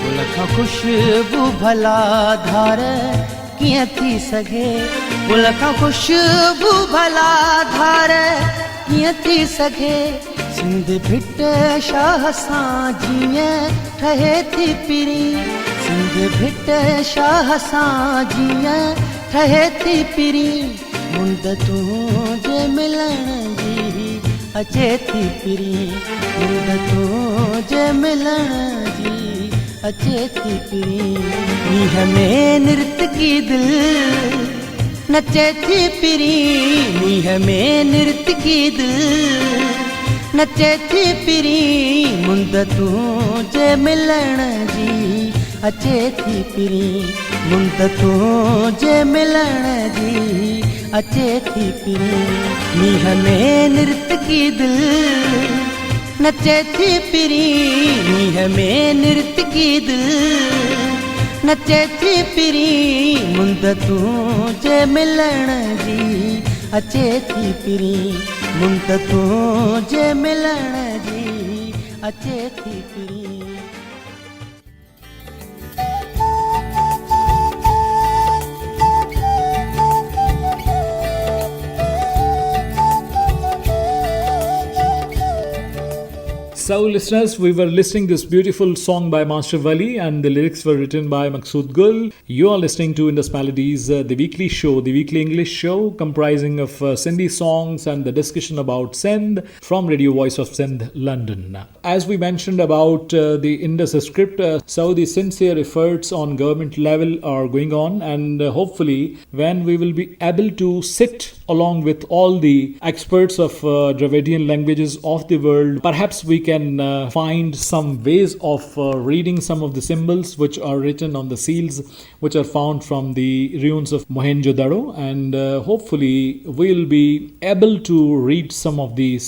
गुल खां खुशबू भला धारे कीअं थी सघे गुल खां खुशबू भला धारे कीअं थी सघे सिंध भिट शाह सां जीअं ठहे थी पिरी सिंध भिट शाह सां जीअं ठहे थी पिरी मुंद तुंहिंजे मिलण जी अचे थी पिरी मुंद तुंहिंजे मिलण जी अचे थी पिरी मींहं में नृत्य की दिल नचे थी पिरी मींहं में नृत्य की दिल नचे थी पिरी मुंद तुंहिंजे मिलण जी अचे थी पिरी मुंद तुंहिंजे मिलण जी अचे थी पिरी मींहं में नृत्य की दिल नचे थी पिरी मींहं में नृत्य की दिल नचे थी पिरी मुंद तुंहिंजे मिलण जी अचे थी पिरी मुंद तुंहिंजे मिलण जी अचे थी पिरी So, listeners, we were listening this beautiful song by Master Wali, and the lyrics were written by Maqsood Gul. You are listening to Indus Melodies, the weekly show, the weekly English show comprising of Sindhi songs and the discussion about Sindh from Radio Voice of Sindh, London. As we mentioned about the Indus script, so the sincere efforts on government level are going on, and hopefully when we will be able to sit along with all the experts of Dravidian languages of the world, perhaps we can find some ways of reading some of the symbols which are written on the seals which are found from the ruins of Mohenjo-daro, and hopefully we'll be able to read some of the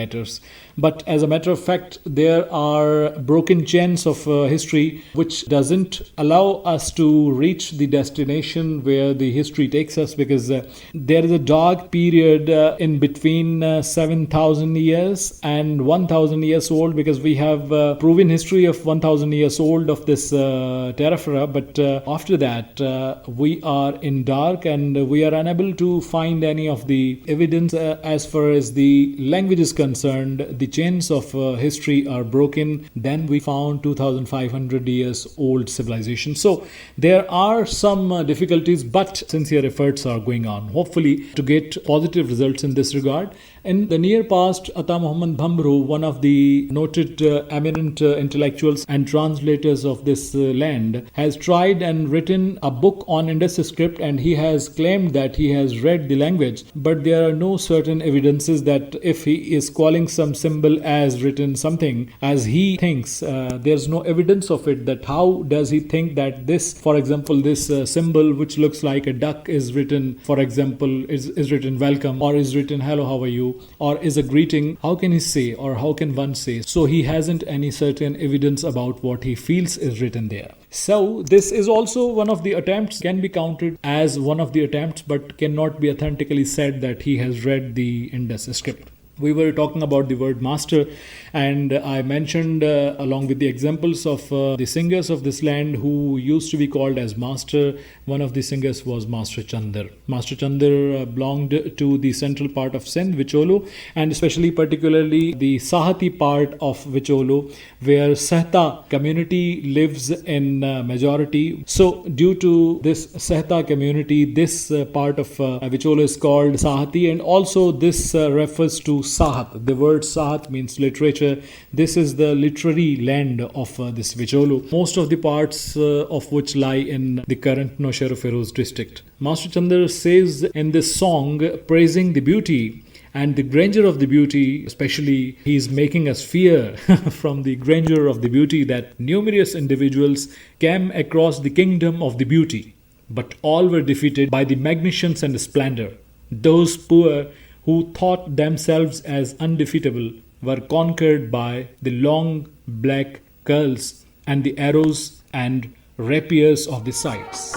letters. But as a matter of fact, there are broken chains of history which doesn't allow us to reach the destination where the history takes us, because there is a dark period in between 7,000 years and 1,000 years old, because we have proven history of 1,000 years old of this terra, but after that we are in dark and we are unable to find any of the evidence as far as the language is concerned. The chains of history are broken. Then we found 2,500 years old civilization. So there are some difficulties, but sincere efforts are going on, hopefully to get positive results in this regard. In the near past, Ata Muhammad Bhamru, one of the noted eminent intellectuals and translators of this land, has tried and written a book on Indus script, and he has claimed that he has read the language, but there are no certain evidences that if he is calling some symbol as written something as he thinks, there's no evidence of it, that how does he think that this, for example, this symbol which looks like a duck is written, for example, is written welcome, or is written hello, how are you, or is a greeting. How can he say, or how can one say? So he hasn't any certain evidence about what he feels is written there. So this is also one of the attempts, can be counted as one of the attempts, but cannot be authentically said that he has read the Indus script. We were talking about the word master, and I mentioned along with the examples of the singers of this land who used to be called as master. One of the singers was Master Chandar. Master Chandar belonged to the central part of Sindh, Vicholu, and especially particularly the Sahati part of Vicholu, where Sahta community lives in majority. So due to this Sahta community, this part of Vicholu is called Sahati, and also this refers to Sahat. The word Sahat means literature. This is the literary land of this Vicholu, most of the parts of which lie in the current Nowshera Feroz district. Master Chandar says in this song, praising the beauty and the grandeur of the beauty, especially he is making us fear from the grandeur of the beauty, that numerous individuals came across the kingdom of the beauty, but all were defeated by the magnificence and splendor. Those poor who thought themselves as undefeatable were conquered by the long black curls and the arrows and rapiers of the sides.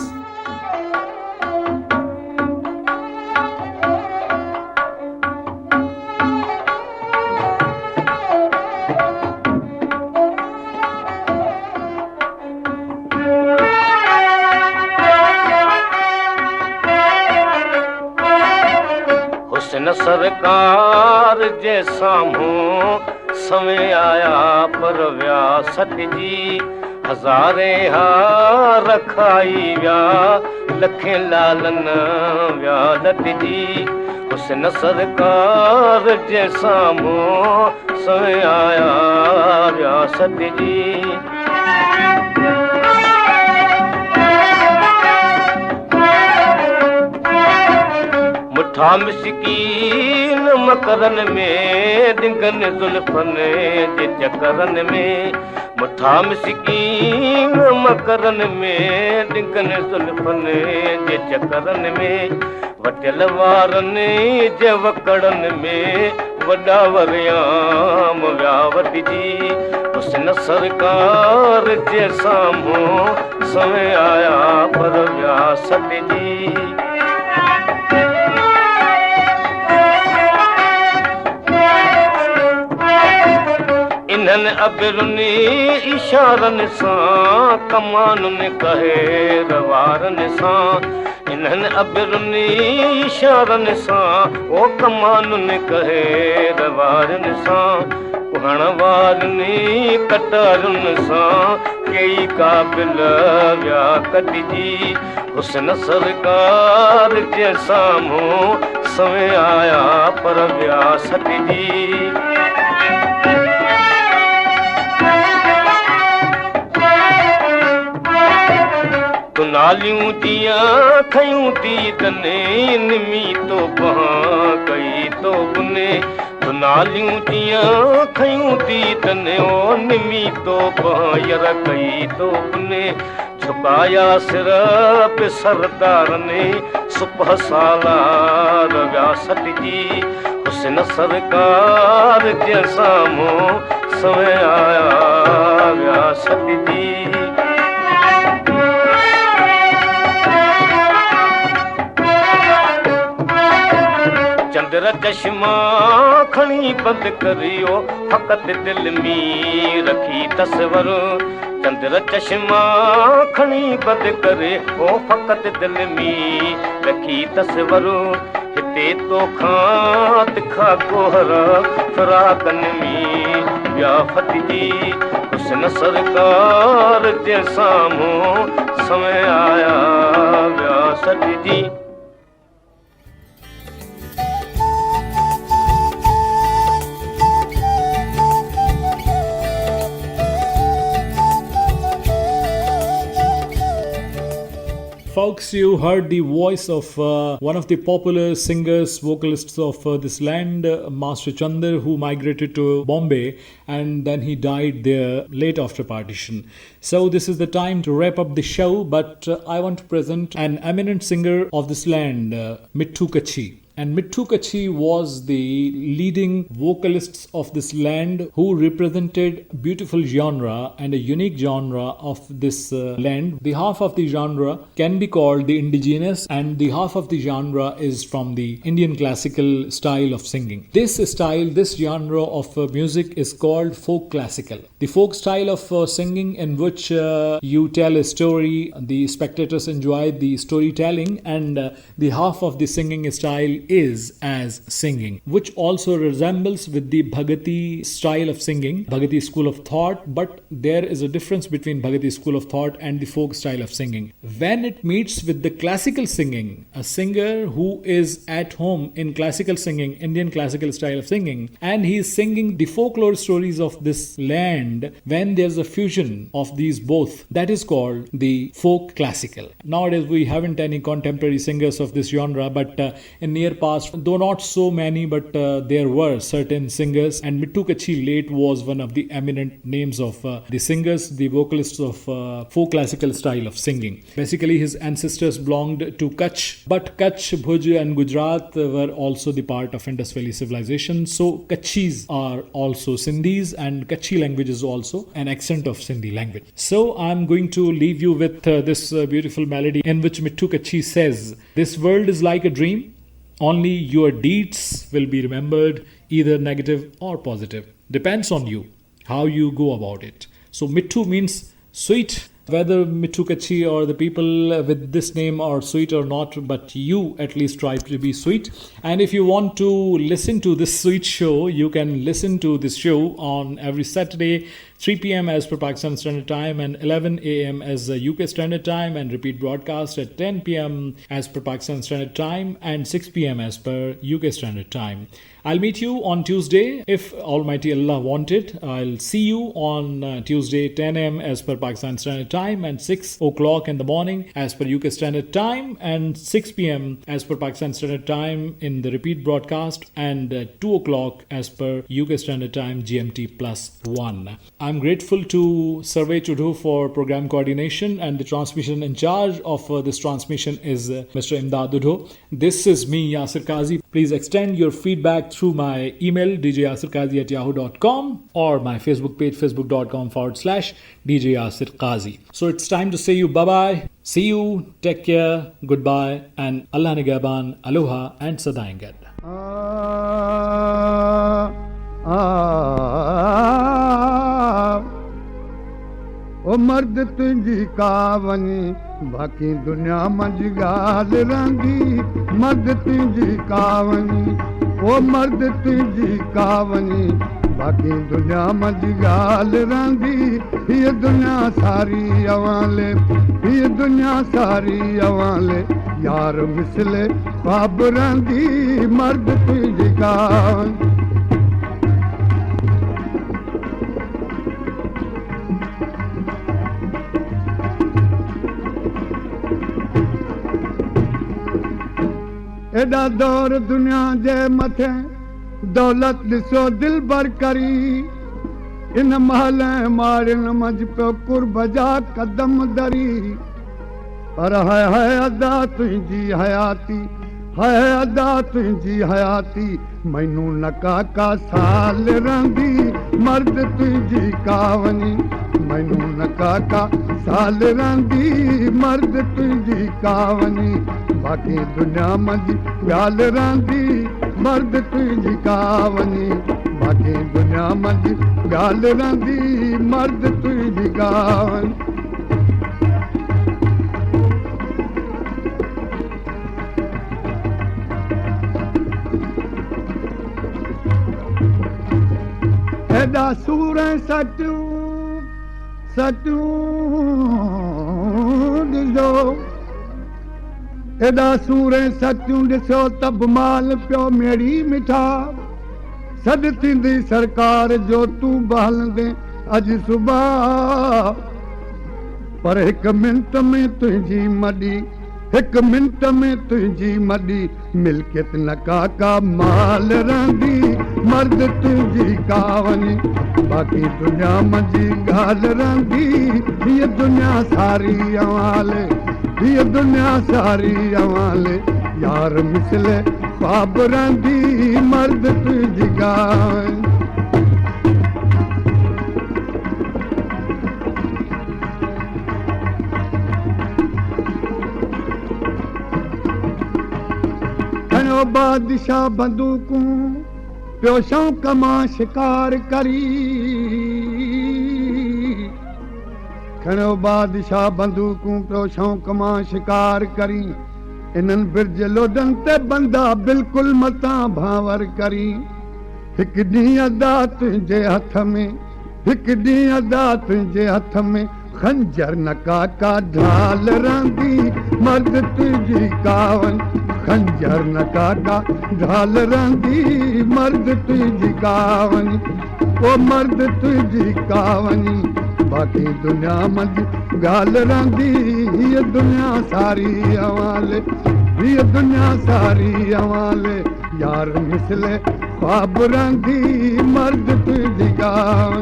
हुस्न सरकार जे साम्हूं समय आया पर व्यासत जी हज़ारे हा रखाई विया लखे लालन व्यालत जी हुस्न सरकार जे साम्हूं समय आया व्यासत जी मुठा मिस्कीन मकरन में डिंगन जुल्फन जे चकरन में मुठा मिस्कीन मकरन में डिंगन जुल्फन जे चकरन में वटियल वारनि जे वकड़न में वॾा वरियाम व्यावत जी हुस्न सरकार जे साम्हूं समय आया पर व्यासत जी इन्हनि अबिरुनि इशारनि सां कमानुनि कहे रवारनि सां इन्हनि अबिरुनि इशारनि सां ओ कमानुनि कहे रवारनि सां कुहण वारनि कटारुनि सां कई क़ाबिल विया कटिजी हुस्न सरकार जे साम्हूं समय आया पर व्यासत जी नालियूं दियां खयूं थी तने निमी तो बहां कई तो बुने नालियूं दियां खयूं थी तने ओ निमी तो बहां यर कई तो बुने झुकाया सिर पे सरदार ने सुबह सालार व्यासत जी हुस्न सरकार जे साम्हूं समय आया व्यासत जी चंद्र चश्मा खणी बंद करियो फकत दिल में रखी तस्वर चंद्र चश्मा खणी बंद करे ओ फकत दिल में रखी तस्वर हिते तो खां तिखा कोहरा फराकन में व्याफत जी हुस्न सरकार जे साम्हूं समय आया व्यासत जी Folks, you heard the voice of one of the popular singers, vocalists of this land, Master Chandar, who migrated to Bombay and then he died there late after partition. So this is the time to wrap up the show, but I want to present an eminent singer of this land, Mittu Kachi. And Mittu Kachi was the leading vocalists of this land who represented beautiful genre and a unique genre of this land. The half of the genre can be called the indigenous and the half of the genre is from the Indian classical style of singing. This style, this genre of music is called folk classical. The folk style of singing in which you tell a story, the spectators enjoy the storytelling, and the half of the singing style is as singing, which also resembles with the Bhagati style of singing, Bhagati school of thought, but there is a difference between Bhagati school of thought and the folk style of singing. When it meets with the classical singing, a singer who is at home in classical singing, Indian classical style of singing, and he is singing the folklore stories of this land, when there's a fusion of these both, that is called the folk classical. Nowadays we haven't any contemporary singers of this genre, but in near past, though not so many, but there were certain singers, and Mittu Kachi late was one of the eminent names of the singers, the vocalists of folk classical style of singing. Basically, his ancestors belonged to Kutch, but Kutch, Bhuj and Gujarat were also the part of Indus Valley civilization. So Kutchis are also Sindhis, and Kutchi language is also an accent of Sindhi language. So I'm going to leave you with this beautiful melody in which Mittu Kachi says, "This world is like a dream. Only your deeds will be remembered, either negative or positive. Depends on you, how you go about it." So Mittu means sweet. Whether Mittu Kachi or the people with this name are sweet or not, but you at least try to be sweet. And if you want to listen to this sweet show, you can listen to this show on every Saturday, 3 p.m. as per Pakistan Standard Time and 11 a.m. as UK Standard Time, and repeat broadcast at 10 p.m. as per Pakistan Standard Time and 6 p.m. as per UK Standard Time. I'll meet you on Tuesday if Almighty Allah wanted. I'll see you on Tuesday 10 a.m. as per Pakistan Standard Time and 6 o'clock in the morning as per UK Standard Time and 6 p.m. as per Pakistan Standard Time in the repeat broadcast, and 2 o'clock as per UK Standard Time GMT +1. I'm grateful to Survey Tudhu for program coordination, and the transmission in charge of this transmission is Mr. Imdad Udho. This is me, Yasir Qazi. Please extend your feedback through my email djyasirqazi@yahoo.com or my Facebook page facebook.com/DJ Yasir Qazi. So it's time to say you bye-bye. See you, take care, goodbye, and Allah Nigaban, Aloha and Sadayangad. ओ मर्द तुझी कावनी बाकी दुनिया मंझ गाल रंगी मर्द तुझी कावनी ओ मर्द तुझी कावनी बाकी दुनिया मंझ गाल रंगी ये दुनिया सारी अवाले ये दुनिया सारी अवाले यार मिसले ख्वाब रंगी मर्द तुझी कावनी एडा दौर दुनिया जे मथे दौलत ॾिसो दिल बर करी इन महल मारिन मंझ पियो कुर्ब जा कदम दरी पर है अदा तुंहिंजी हयाती है अदा तुंहिंजी हयाती मैनू नका का साल रंगी मर्द तुंहिंजी कावनी मैनू नका का साल रंगी मर्द तुंहिंजी कावनी बाकी दुनिया मंझ ॻाल रंगी मर्द तुंहिंजी कावनी बाकी दुनिया मंझ ॻाल रंगी मर्द तुंहिंजी कावनी एॾा सूर सटियूं सटियूं ॾिसो एॾा सूर सटियूं ॾिसो तब माल पियो मेरी मिठा सॾ थींदी सरकार जो तूं बहलंदे अॼु सुबुह पर हिकु मिंट में तुंहिंजी मॾी हिकु मिंट में तुंहिंजी मॾी मिल्कियत न काका माल रहंदी मर्द तुंहिंजी कावनी बाक़ी दुनिया मंझि ॻाल्हि रहंदी हीअ दुनिया सारी अवाले हीअ दुनिया सारी अवाले यार मिसले ख्वाब रहंदी मर्द तुंहिंजी कावनी बादशाह बंदूकूं पियो शौक़ मां शिकार करी खणो बादशाह बंदूकूं पियो शौक़ मां शिकार करी इन्हनि बिरज लोडनि ते बंदा बिल्कुलु मतां भांवर करी हिकु ॾींहुं अदा तुंहिंजे हथ में हिकु ॾींहुं अदा तुंहिंजे हथ में खंजर न काका ढाल रहंदी मर्द तुंहिंजी कावन खंजर न काका ढाल रहंदी मर्द तुंहिंजी कावनी ओ मर्द तुंहिंजी कावनी बाक़ी दुनिया मंझि ॻाल्हि रहंदी हीअ दुनिया सारी अवाले ये दुनिया सारी अवाले यार मिसले ख्वाब रंगी मर्द तुझी गाँव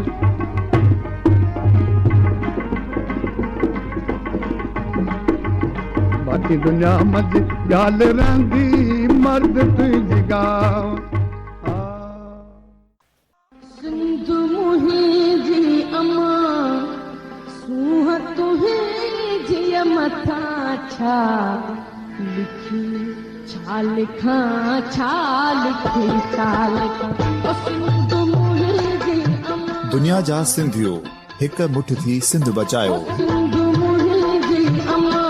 बाकी दुनिया मज गाल रंगी मर्द तुझी गाँव सिंधु मुहिंजी अमा सूह तुहिंजी मथा छा लिखी छा लिखां छा लिखी छा लिखां ओ सिंधु मुहिंजी अमा दुनिया जा सिंधियो हिक मुठ थी सिंध बचायो सिंधु मुहिंजी अमा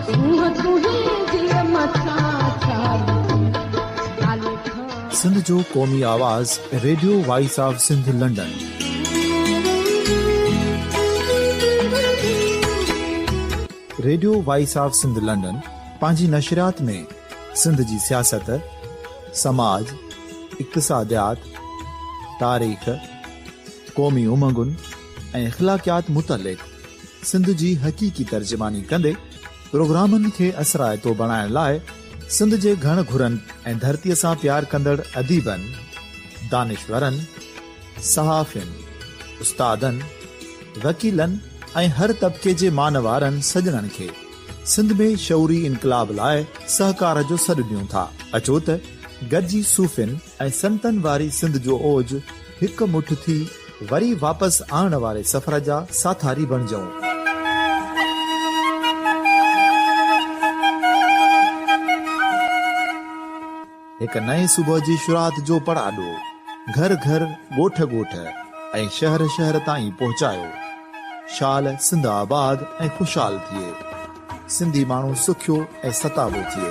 सूह तुहिंजी मथा छा लिखी छा लिखां सिंध जो क़ौमी आवाज़ radio voice of Sindh London. Radio voice of Sindh London पंहिंजी नशरियात में सिंध जी सियासत, समाज, इक़्तिसादियात, तारीख़, क़ौमी उमंगुनि ऐं अख़लाक़ियात मुतलिक़ सिंध जी हक़ीक़ी तर्जुमानी कंदे प्रोग्रामनि खे असराइतो बणाइण लाइ सिंध जे घण घुरनि ऐं धरतीअ सां प्यार कंदड़ अदीबनि, दानिशवरनि, सहाफ़ियुनि, उस्तादनि, वकीलनि ऐं हर तबिके जे मानवारनि सजणनि खे सिंध में शऊरी इनकलाब लाइ सहकार जो सॾु ॾियूं था। अचो त गॾिजी सूफ़ियुनि ऐं संतनि वारी सिंध जो ओज हिक मुठ थी वरी वापसि आणण वारे सफ़र जा साथारी बणिजऊं। हिक नए सुबुह जी शुरूआत जो पड़ाॾो घर घर ॻोठ ॻोठ ऐं शहर शहर ताईं पहुचायो। शाल सिंध आबाद ऐं ख़ुशहाल थिए, सिंधी माण्हू सुखियो ऐं सताबो थिए।